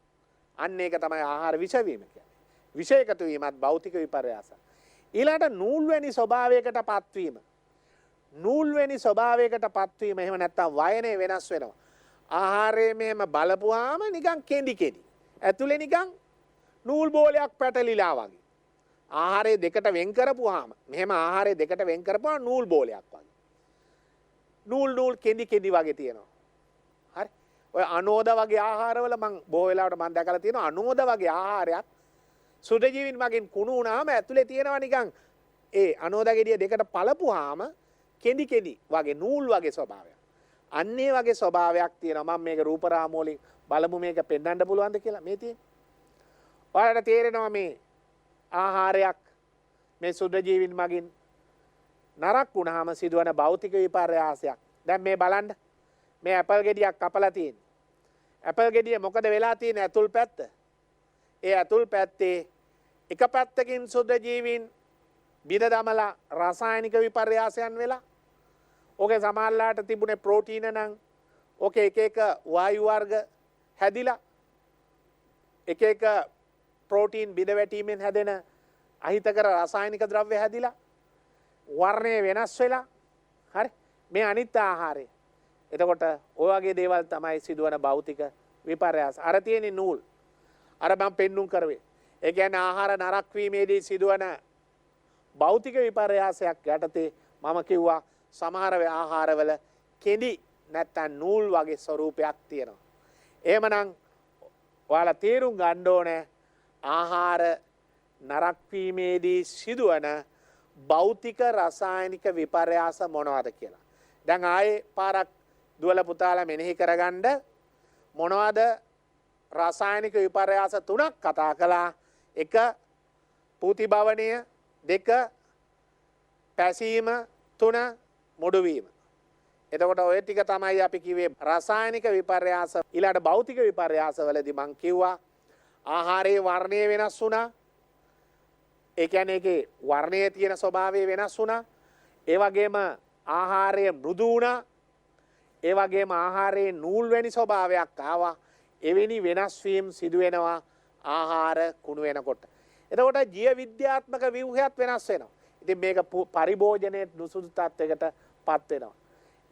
අන්න ඒක තමයි ආහාර විෂ වීම කියන්නේ. විෂ එකතු වීමත් භෞතික විපර්යාසයක්. ඊළඟට නූල් වැනි ස්වභාවයකට පත්වීම. නූල් වැනි ස්වභාවයකට පත්වීම එහෙම නැත්නම් වයනේ වෙනස් වෙනවා. ආහාරයේ මෙහෙම බලපුවාම නිකන් කෙඳි. ඇතුලේ නිකන් නූල් බෝලයක් පැටලිලා වගේ. ආහාරයේ දෙකට වෙන් කරපුවාම මෙහෙම ආහාරයේ දෙකට වෙන් කරපුවාම නූල් බෝලයක් වගේ. නූල් කෙඳි වගේ තියෙනවා. හරි. ඔය අනෝද වගේ ආහාරවල මම බොහෝ වෙලාවට මම දැකලා තියෙනවා අනෝද වගේ ආහාරයක් සුද්ධජීවීන් මගෙන් කුණු වුණාම ඇතුලේ තියෙනවා නිකන් ඒ අනෝද ගෙඩිය දෙකට පළපුවාම කෙඳි වගේ නූල් වගේ ස්වභාවයක්. අන්න ඒ වගේ ස්වභාවයක් තියෙනවා. මම මේක රූපරාම වලින් බලමු මේක පෙන්වන්න පුළුවන්ද කියලා මේ තියෙන්නේ. ඔයාලට තේරෙනවා මේ ආහාරයක් මේ සුද්ධජීවීන් මගින් නරක් වුණාම සිදුවන භෞතික විපර්යාසයක්. දැන් මේ බලන්න. මේ ඇපල් ගෙඩියක් කපලා තියෙන්නේ. ඇපල් ගෙඩිය මොකද වෙලා තියෙන්නේ ඇතුල් පැත්ත? ඒ ඇතුල් පැත්තේ එක පැත්තකින් සුද්ධජීවීන් බිඳ දමලා රසායනික විපර්යාසයන් වෙලා ඕකේ සමහරලාට තිබුණේ ප්‍රෝටීන නම් ඕකේ එක වායු වර්ග හැදිලා එක ප්‍රෝටීන් බිඳ වැටීමෙන් හැදෙන අහිතකර රසායනික ද්‍රව්‍ය හැදිලා වර්ණය වෙනස් වෙලා හරි මේ අනිත් ආහාරය. එතකොට ඔය වගේ දේවල් තමයි සිදුවන භෞතික විපර්යාස. අර තියෙන නූල් අර මම පෙන්눔 කරුවේ. ඒ කියන්නේ ආහාර නරක් වීමේදී සිදුවන භෞතික විපර්යාසයක් යටතේ මම කිව්වා සමහර ආහාරවල කෙඳි නැත්තම් නූල් වගේ ස්වරූපයක් තියෙනවා. එහෙමනම් ඔයාලා තේරුම් ගන්න ඕනේ ආහාර නරක් වීමේදී සිදුවන භෞතික රසායනික විපර්යාස මොනවද කියලා. දැන් ආයේ පාරක් දුවලා පුතාලා මෙනෙහි කරගන්න මොනවද රසායනික විපර්යාස තුනක් කතා කළා. එක පූතිභවනය, දෙක පැසීම, තුන මුඩුවීම. එතකොට ඔය ටික තමයි අපි කිව්වේ රසායනික විපර්යාස. ඊළඟ භෞතික විපර්යාස වලදී මම කිව්වා ආහාරයේ වර්ණය වෙනස් වුණා. ඒ කියන්නේ ඒකේ වර්ණයේ තියෙන ස්වභාවය වෙනස් වුණා. ඒ වගේම ආහාරය මෘදු වුණා. ඒ වගේම ආහාරයේ නූල් වැනි ස්වභාවයක් ආවා. එවැනි වෙනස් වීම සිදු වෙනවා ආහාර කුණු වෙනකොට. එතකොට ජීව විද්‍යාත්මක ව්‍යුහයත් වෙනස් වෙනවා. ඉතින් මේක පරිභෝජනයේ නුසුදුසු තත්යකට පත් වෙනවා.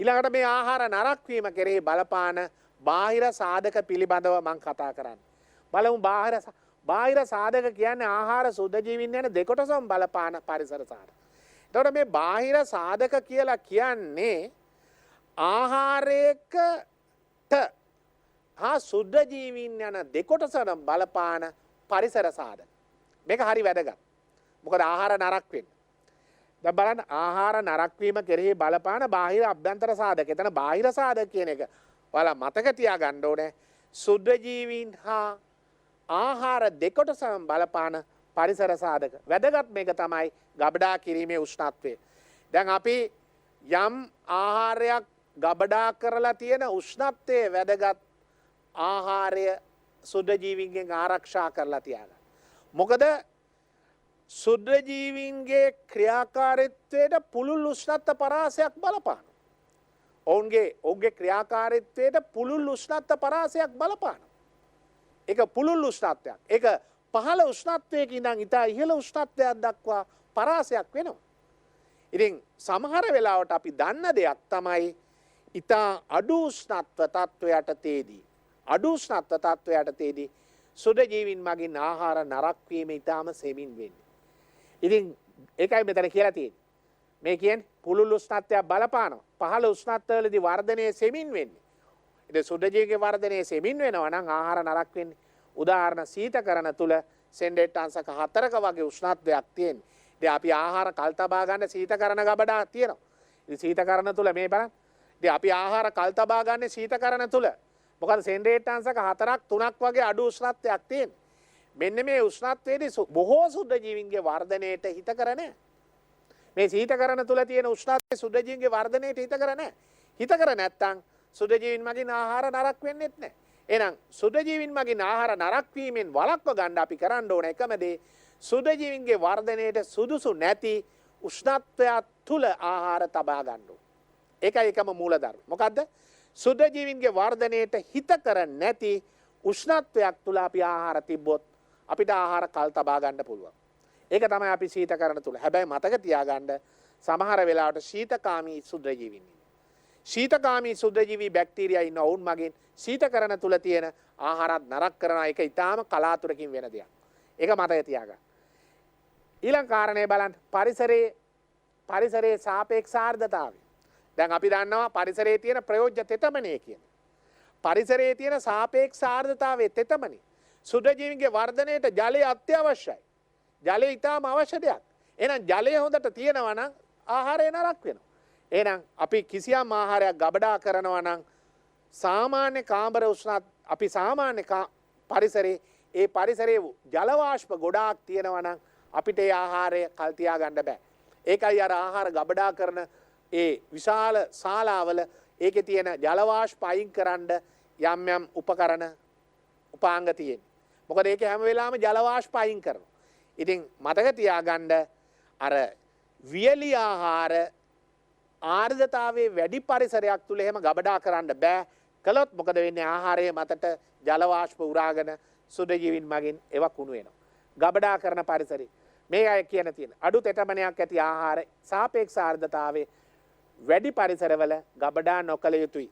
ඊළඟට මේ ආහාර නරක් වීම කෙරෙහි බලපාන බාහිර සාධක පිළිබඳව මම කතා කරන්නේ. බලමු බාහිර සාධක කියන්නේ ආහාර සුද්ධජීවීන් යන දෙකොටසම බලපාන පරිසර සාධක. එතකොට මේ බාහිර සාධක කියලා කියන්නේ ආහාරයකට හා සුද්ධජීවීන් යන දෙකොටසම බලපාන පරිසර සාධක. මේක හරි වැදගත්. මොකද ආහාර නරක් වෙන්නේ. දැන් බලන්න ආහාර නරක් වීම කෙරෙහි බලපාන බාහිර අභ්‍යන්තර සාධක. එතන බාහිර සාධක කියන එක ඔයාලා මතක තියාගන්න ඕනේ. සුද්ධජීවීන් හා ආහාර දෙකට සම බලපාන පරිසර සාධක. වැදගත් මේක තමයි ගබඩා කිරීමේ උෂ්ණත්වය. දැන් අපි යම් ආහාරයක් ගබඩා කරලා තියෙන උෂ්ණත්වයේ වැදගත් ආහාරය සුද්ධජීවීන්ගෙන් ආරක්ෂා කරලා තියාගන්න. මොකද සුද්ධජීවීන්ගේ ක්‍රියාකාරීත්වයට පුළුල් උෂ්ණත්ව පරාසයක් බලපාන. ඔවුන්ගේ ක්‍රියාකාරීත්වයට පුළුල් උෂ්ණත්ව පරාසයක් බලපාන. ඒක පුළුල් උෂ්ණත්වයක්. ඒක පහළ උෂ්ණත්වයක ඉඳන් ඉතා ඉහළ උෂ්ණත්වයක් දක්වා පරාසයක් වෙනවා. ඉතින් සමහර වෙලාවට අපි දන්න දෙයක් තමයි ඉතා අඩු උෂ්ණත්ව තත්ත්වයටතේදී සුද්ධජීවීන් මගින් ආහාර නරක් වීම ඉතාම සෙමින් වෙන්නේ. ඉතින් ඒකයි මෙතන කියලා තියෙන්නේ. මේ කියන්නේ පුළුල් උෂ්ණත්වයක් බලපානවා. පහළ උෂ්ණත්වවලදී වර්ධනය සෙමින් වෙන්නේ. ඉතින් සුද්ධජීවීන්ගේ වර්ධනය සෙමින් වෙනවා නම් ආහාර නරක් වෙන්නේ. උදාහරණ සීතකරණ තුල සෙන්ඩිග්‍රේඩ් අංශක 4ක වගේ උෂ්ණත්වයක් තියෙන්නේ. ඉතින් අපි ආහාර කල් තබා ගන්න සීතකරණ ගබඩා තියෙනවා. ඉතින් සීතකරණ තුල මේ බලන්න. ඉතින් අපි ආහාර කල් තබා ගන්න සීතකරණ තුල මොකද සෙන්ඩිග්‍රේඩ් අංශක 4ක් 3ක් වගේ අඩු උෂ්ණත්වයක් තියෙනවා. මෙන්න මේ උෂ්ණත්වයේදී බොහෝ සුද්ධජීවීන්ගේ වර්ධනයට හිතකර නැහැ. මේ සීතකරණ තුල තියෙන උෂ්ණත්වය සුද්ධජීවීන්ගේ වර්ධනයට හිතකර නැහැ. හිතකර නැත්තම් සුද්ධජීවීන් මගින් ආහාර නරක වෙන්නේත් නැහැ. එහෙනම් සුද්ධජීවීන් මගින් ආහාර නරක වීමෙන් වළක්ව ගන්න අපි කරන්න ඕන එකම දේ සුද්ධජීවීන්ගේ වර්ධනයට සුදුසු නැති උෂ්ණත්වයක් තුල ආහාර තබා ගන්න ඕන. ඒකයි එකම මූලධර්ම. මොකද්ද? සුද්ධජීවීන්ගේ වර්ධනයට හිතකර නැති උෂ්ණත්වයක් තුල අපි ආහාර තිබ්බොත් අපිට ආහාර කල් තබා ගන්න පුළුවන්. ඒක තමයි අපි සීතකරණ තුල. හැබැයි මතක තියාගන්න සමහර වෙලාවට ශීතකාමී සුද්ධජීවීන් ඉන්නවා. ශීතකාමී සුද්ධජීවී බැක්ටීරියා ඉන්න ඔවුන් මගින් ශීතකරණ තුල තියෙන ආහාරත් නරක කරන එක ඊටාම කලාතුරකින් වෙන දෙයක්. ඒක මතක තියාගන්න. ඊළඟ කාරණේ බලන්න පරිසරයේ සාපේක්ෂ ආර්ද්‍රතාවය. දැන් අපි දන්නවා පරිසරයේ තියෙන ප්‍රයෝජ්‍ය තෙතමනය කියන. පරිසරයේ තියෙන සාපේක්ෂ ආර්ද්‍රතාවයේ තෙතමනය. සුද්ධජීවීන්ගේ වර්ධනයට ජලය අත්‍යවශ්‍යයි. ජලය ඊටාම අවශ්‍ය දෙයක්. එහෙනම් ජලය හොඳට තියෙනවා නම් ආහාරය නරක වෙනවා. එහෙනම් අපි කිසියම් ආහාරයක් ගබඩා කරනවා නම් සාමාන්‍ය කාමර උෂ්ණත් අපි සාමාන්‍ය පරිසරයේ ඒ පරිසරයේ ජල වාෂ්ප ගොඩාක් තියෙනවා නම් අපිට ඒ ආහාරය කල් තියා ගන්න බෑ. ඒකයි අර ආහාර ගබඩා කරන ඒ විශාල ශාලාවල ඒකේ තියෙන ජල වාෂ්ප අයින් කරන්න යම් යම් උපකරණ උපාංග තියෙනවා. මොකද ඒක හැම වෙලාවෙම ජල වාෂ්ප අයින් කරනවා. ඉතින් මතක තියාගන්න අර වියලි ආහාර ආර්ද්‍රතාවයේ වැඩි පරිසරයක් තුල එහෙම ගබඩා කරන්න බෑ. කළොත් මොකද වෙන්නේ? ආහාරයේ මතට ජල වාෂ්ප උරාගෙන සුද්ධජීවීන් මගින් ඒවා කුණු වෙනවා. ගබඩා කරන පරිසරය මේකයි කියන තියෙන. අඩු තෙතමනයක් ඇති ආහාර සාපේක්ෂ ආර්ද්‍රතාවයේ වැඩි පරිසරවල ගබඩා නොකළ යුතුයි.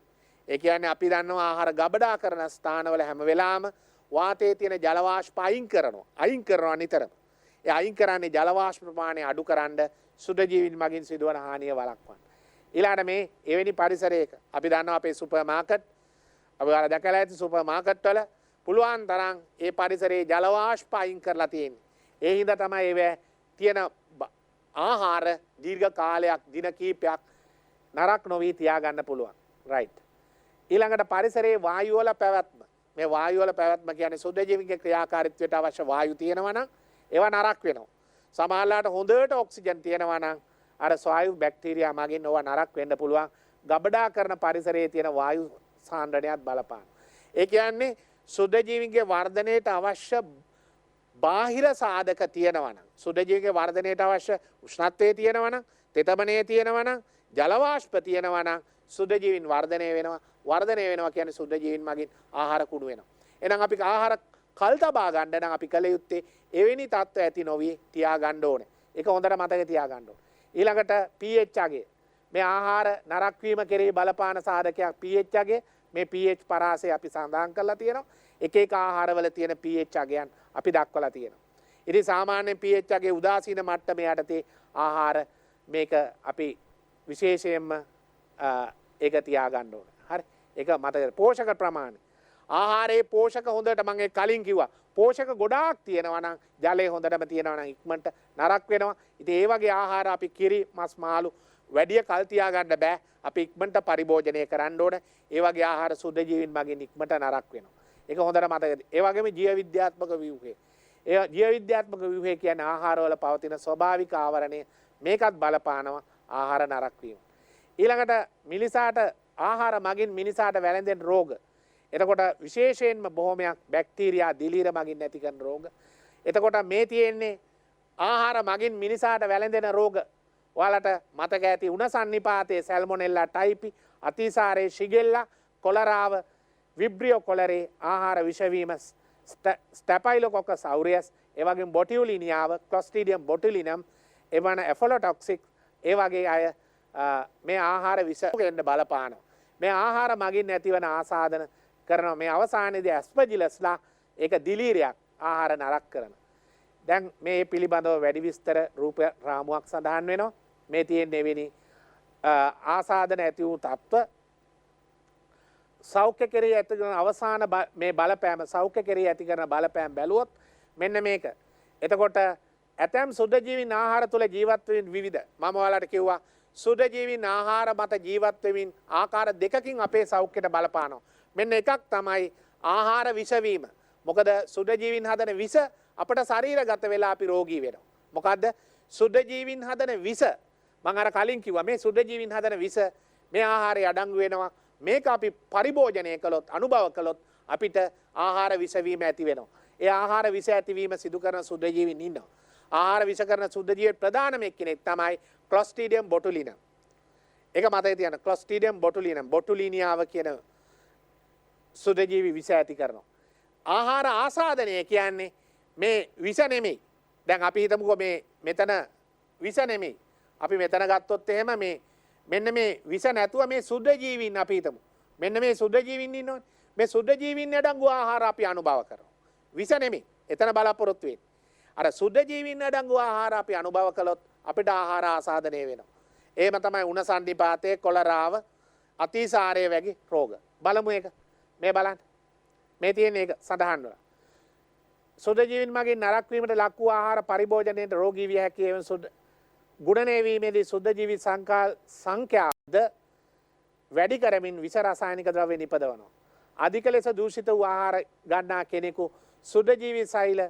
ඒ කියන්නේ අපි දන්නවා ආහාර ගබඩා කරන ස්ථානවල හැම වෙලාවෙම වාතයේ තියෙන ජල වාෂ්ප අයින් කරනවා නිතරම. ඒ අයින් කරන්නේ ජල වාෂ්ප ප්‍රමාණය අඩු කරන්න සුද්ධජීවීන් මගින් සිදුවන හානිය වළක්වන්න. ඊළඟට මේ එවැනි පරිසරයක අපි දන්නවා අපේ සුපර් මාකට් අපි වල දැකලා ඇති සුපර් මාකට් වල පුළුවන් තරම් ඒ පරිසරයේ ජල වාෂ්ප අයින් කරලා තියෙන්නේ. ඒ හින්දා තමයි ඒවැ තියෙන ආහාර දීර්ඝ කාලයක් දින කීපයක් නරක නොවි තියාගන්න පුළුවන්. රයිට්. ඊළඟට පරිසරයේ වායු වල පැවැත්ම. මේ වායු වල පැවැත්ම කියන්නේ සුද්ධජීවීන්ගේ ක්‍රියාකාරීත්වයට අවශ්‍ය වායු තියෙනවා නම් ඒවා නරක වෙනවා. සමහරලාට හොඳට ඔක්සිජන් තියෙනවා නම් අර ස්වායු බැක්ටීරියා මගින් ඕවා නරක වෙන්න පුළුවන්. ගබඩා කරන පරිසරයේ තියෙන වායු සාන්ද්‍රණයත් බලපාන. ඒ කියන්නේ සුද්ධජීවීන්ගේ වර්ධනයට අවශ්‍ය බාහිර සාධක තියෙනවා නම් සුද්ධජීවීන්ගේ වර්ධනයට අවශ්‍ය උෂ්ණත්වයේ තියෙනවා නම් තෙතමනයේ තියෙනවා නම් ජල වාෂ්ප තියෙනවා නම් සුද්ධජීවීන් වර්ධනය වෙනවා කියන්නේ සුද්ධජීවීන් මගින් ආහාර කුණු වෙනවා. එහෙනම් අපි ආහාර කල් තබා ගන්න නම් අපි කල යුත්තේ එවැනි තත්ත්ව ඇති නොවි තියා ගන්න ඕනේ. ඒක හොඳට මතක තියා ගන්න ඕනේ. ඊළඟට pH අගය. මේ ආහාර නරක වීම කෙරෙහි බලපාන සාධකයක් pH අගය. මේ pH පරාසය අපි සඳහන් කරලා තියෙනවා. එක එක ආහාරවල තියෙන pH අගයන් අපි දක්වලා තියෙනවා. ඉතින් සාමාන්‍ය pH අගයේ උදාසීන මට්ටමේ යටතේ ආහාර මේක අපි විශේෂයෙන්ම ඒක තියා ගන්න ඕනේ. හරි. ඒක මතක පෝෂක ප්‍රමාණය. ආහාරයේ පෝෂක හොඳට මම ඒ කලින් කිව්වා. පෝෂක ගොඩාක් තියෙනවා නම් ජලය හොඳටම තියෙනවා නම් ඉක්මනට නරක වෙනවා. ඉතින් ඒ වගේ ආහාර අපි කිරි මස් මාළු වැඩි කල් තියා ගන්න බෑ. අපි ඉක්මනට පරිභෝජනය කරන්න ඕන. ඒ වගේ ආහාර සුද්ධජීවීන් මගින් ඉක්මනට නරක වෙනවා. ඒක හොඳට මතක. ඒ වගේම ජීව විද්‍යාත්මක ව්‍යුහය. ඒ ජීව විද්‍යාත්මක ව්‍යුහය කියන්නේ ආහාරවල පවතින ස්වභාවික ආවරණය මේකත් බලපානවා ආහාර නරක වීම. ඊළඟට මිනිසාට ආහාර මගින් මිනිසාට වැළඳෙන රෝග. එතකොට විශේෂයෙන්ම බොහොමයක් බැක්ටීරියා දිලීර මගින් නැති කරන රෝග. එතකොට මේ තියෙන්නේ ආහාර මගින් මිනිසාට වැළඳෙන රෝග. ඔයාලට මතක ඇති උණ සන්නිපාතයේ සැල්මොනෙල්ලා ටයිපි, අතිසාරයේ ශිගෙල්ලා, කොලරාව, විබ්‍රියෝ කොලරේ ආහාර විෂවීම, ස්ටැපයිලොකොකස් අවුරියස්, ඒ වගේම බොටියුලිනියාව, ක්ලොස්ට්‍රීඩියම් බොටුලිනම්, එවන ඇෆොලොටොක්සික්, ඒ වගේ අය මේ ආහාර විෂ වෙන්න බලපානවා. මේ ආහාර මගින් ඇතිවන ආසාදන කරනවා. මේ අවසානයේදී ඇස්පර්ජිලස්ලා ඒක දිලීරයක් ආහාර නරක කරන. දැන් මේ පිළිබඳව වැඩි විස්තර රූප රාමුවක් සඳහන් වෙනවා. මේ තියෙන්නේ එවැනි ආසාදන ඇති වූ තත්ත්ව සෞඛ්‍ය කෙරෙහි ඇති කරන අවසාන මේ බලපෑම සෞඛ්‍ය කෙරෙහි ඇති කරන බලපෑම බැලුවොත් මෙන්න මේක. එතකොට ඇතැම් සුද්ධජීවීන් ආහාර තුළ ජීවත් වෙමින් විවිධ මම ඔයාලට කිව්වා සුද්ධජීවීන් ආහාර මත ජීවත් වෙමින් ආකාර දෙකකින් අපේ සෞඛ්‍යයට බලපානවා. මෙන්න එකක් තමයි ආහාර විෂ වීම. මොකද සුද්ධජීවීන් හදන විෂ අපට ශරීරගත වෙලා අපි රෝගී වෙනවා. මොකද්ද? සුද්ධජීවීන් හදන විෂ මම අර කලින් කිව්වා මේ සුද්ධජීවීන් හදන විෂ මේ ආහාරය අඩංගු වෙනවා. මේක අපි පරිභෝජනය කළොත් අනුභව කළොත් අපිට ආහාර විෂ වීම ඇති වෙනවා. ඒ ආහාර විෂ ඇතිවීම සිදු කරන සුද්ධජීවීන් ඉන්නවා. ආහාර විෂ කරන සුද්ධජීවී ප්‍රධානම එක්කෙනෙක් තමයි ක්ලොස්ට්‍රීඩියම් බොටුලිනම්. ඒක මතකයේ තියන්න ක්ලොස්ට්‍රීඩියම් බොටුලිනම් බොටුලිනියාව කියන සුද්ධජීවී විෂ ඇති කරනවා. ආහාර ආසාදනය කියන්නේ මේ විෂ නෙමෙයි. දැන් අපි හිතමුකෝ මේ මෙතන විෂ නෙමෙයි. අපි මෙතන ගත්තොත් එහෙම මේ මෙන්න මේ විෂ නැතුව මේ සුද්ධජීවීන් අපි හිතමු. මෙන්න මේ සුද්ධජීවීන් ඉන්නවනේ. මේ සුද්ධජීවීන් අඩංගු ආහාර අපි අනුභව කරනවා. විෂ නෙමෙයි. එතන බලාපොරොත්තු වෙන්නේ. අර සුද්ධජීවීන් අඩංගු ආහාර අපි අනුභව කළොත් අපිට ආහාර ආසාදනය වෙනවා. එහෙම තමයි උණ සන්නිපාතයේ කොලරාව, අතිසාරය වගේ රෝග. බලමු ඒක. මේ බලන්න. මේ තියෙන එක සඳහන් වෙනවා. සුද්ධජීවීන් මගින් නරක වීමට ලක් වූ ආහාර පරිභෝජනයේ රෝගී විය හැකි එවන සුද්ධ ගුණණය වීමේදී සුද්ධජීවී සංඛ්‍යාවද වැඩි කරමින් විෂ රසායනික ද්‍රව්‍ය නිපදවනවා. අධික ලෙස දූෂිත වූ ආහාර ගන්නා කෙනෙකු සුද්ධජීවී සෛල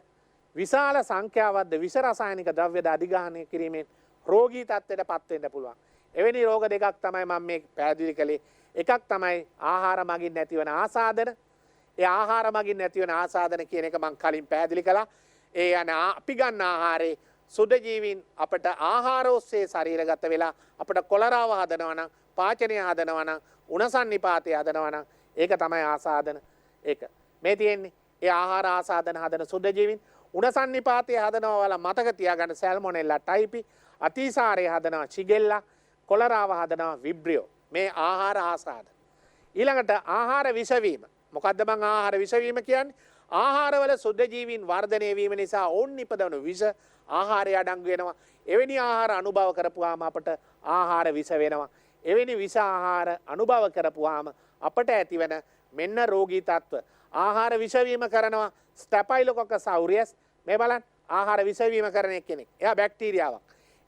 විශාල සංඛ්‍යාවක්ද විෂ රසායනික ද්‍රව්‍යද අධිග්‍රහණය කිරීමෙන් රෝගී තත්ත්වයට පත් වෙන්න පුළුවන්. එවැනි රෝග දෙකක් තමයි මම මේ පැහැදිලි කළේ. එකක් තමයි ආහාර මගින් නැතිවන ආසාදන. ඒ ආහාර මගින් නැතිවන ආසාදන කියන එක මම කලින් පැහැදිලි කළා. ඒ යන අපි ගන්න ආහාරේ සුද්ධජීවීන් අපට ආහාර ඔස්සේ ශරීරගත වෙලා අපට කොලරාව හදනවා නම් පාචනය හදනවා නම් උණ සන්නිපාතය හදනවා නම් ඒක තමයි ආසාදන. ඒක මේ තියෙන්නේ ඒ ආහාර ආසාදන හදන සුද්ධජීවීන් උණ සන්නිපාතය හදනවා වල මතක තියාගන්න සැල්මොනෙල්ලා ටයිපි, අතිසාරය හදනවා චිගෙල්ලා, කොලරාව හදනවා විබ්‍රියෝ. මේ ආහාර ආසාදන. ඊළඟට ආහාර විෂවීම. මොකද්ද මං ආහාර විෂවීම කියන්නේ? ආහාරවල සුද්ධජීවීන් වර්ධනය වීම නිසා ඕන් නිපදවන විෂ ආහාරය අඩංගු වෙනවා. එවැනි ආහාර අනුභව කරපුවාම අපට ආහාර විෂ වෙනවා. එවැනි විෂ ආහාර අනුභව කරපුවාම අපට ඇතිවන මෙන්න රෝගී තත්ත්ව. ආහාර විෂවීම කරනවා ස්ටැපයිලොකොකස් අවුරියස්. මේ බලන්න ආහාර විෂවීම කරන කෙනෙක්. එයා බැක්ටීරියාවක්.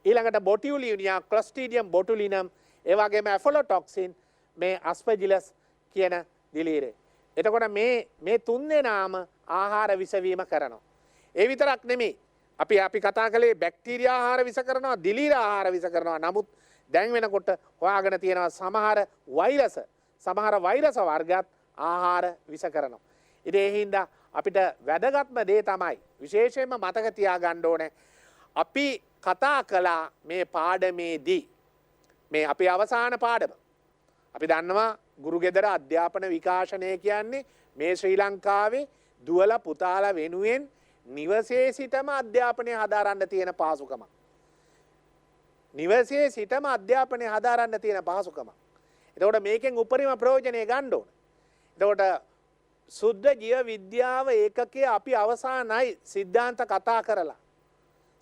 ඊළඟට බොටියුලිනියා, ක්ලොස්ට්‍රීඩියම් බොටුලිනම්, ඒ වගේම ඇෆොලොටොක්සින්, මේ ඇස්පර්ජිලස් කියන දිලීරේ. එතකොට මේ තුන් දෙනාම ආහාර විෂවීම කරනවා. ඒ විතරක් නෙමෙයි. අපි කතා කළේ බැක්ටීරියා ආහාර විෂ කරනවා, දිලීර ආහාර විෂ කරනවා. නමුත් දැන් වෙනකොට හොයාගෙන තියෙනවා සමහර වෛරස වර්ගات ආහාර විෂ කරනවා. ඉතින් ඒ හින්දා අපිට වැදගත්ම දේ තමයි විශේෂයෙන්ම මතක තියාගන්න ඕනේ. අපි කතා කළා මේ පාඩමේදී මේ අපේ අවසාන පාඩම. අපි දන්නවා ගුරු ගෙදර අධ්‍යාපන විකාශනය කියන්නේ මේ ශ්‍රී ලංකාවේ දුවලා පුතාලා වෙනුවෙන් නිවසේ සිටම අධ්‍යාපනය හදාරන්න තියෙන පහසුකමක්. නිවසේ සිටම අධ්‍යාපනය හදාරන්න තියෙන පහසුකමක්. එතකොට මේකෙන් උපරිම ප්‍රයෝජනය ගන්න ඕන. එතකොට සුද්ධ ජීව විද්‍යාව ඒකකයේ අපි අවසානයි සිද්ධාන්ත කතා කරලා.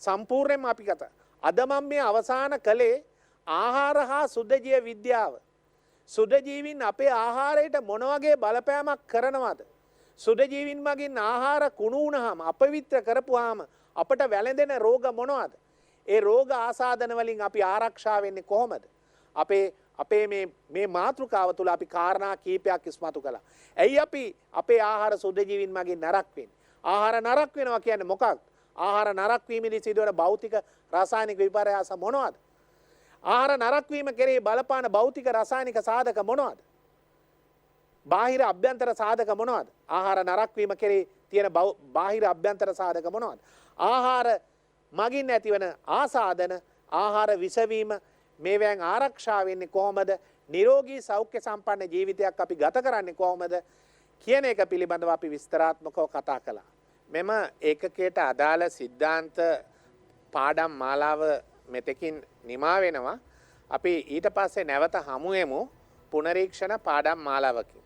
සම්පූර්ණයෙන්ම අපි කතා. අද මම මේ අවසාන කළේ ආහාර හා සුද්ධ ජීව විද්‍යාව. සුද්ධජීවීන් අපේ ආහාරයට මොන වගේ බලපෑමක් කරනවද? සුද්ධජීවීන් මගින් ආහාර කුණු වුණාම අපවිත්‍ර කරපුවාම අපට වැළඳෙන රෝග මොනවද? ඒ රෝග ආසාදන වලින් අපි ආරක්ෂා වෙන්නේ කොහොමද? අපේ අපේ මේ මාතෘකාව තුළ අපි කාරණා කීපයක් ඉස්මතු කළා. ඇයි අපි අපේ ආහාර සුද්ධජීවීන් මගින් නරක් වෙන්නේ? ආහාර නරක් වෙනවා කියන්නේ මොකක්ද? ආහාර නරක් වීමේදී සිදුවන භෞතික රසායනික විපර්යාස මොනවද? ආහාර නරක් වීම කෙරෙහි බලපාන භෞතික රසායනික සාධක මොනවද? බාහිර අභ්‍යන්තර සාධක මොනවද? ආහාර නරක් වීම කෙරෙහි තියෙන බාහිර අභ්‍යන්තර සාධක මොනවද? ආහාර මගින් ඇතිවන ආසාදන, ආහාර විසවීම මේවැන් ආරක්ෂා වෙන්නේ කොහොමද? නිරෝගී සෞඛ්‍ය සම්පන්න ජීවිතයක් අපි ගත කරන්නේ කොහොමද කියන එක පිළිබඳව අපි විස්තරාත්මකව කතා කළා. මෙම ඒකකයට අදාළ සිද්ධාන්ත පාඩම් මාලාව මෙතෙකින් නිමා වෙනවා. අපි ඊට පස්සේ නැවත හමු වෙමු පුනරීක්ෂණ පාඩම් මාලාවකින්.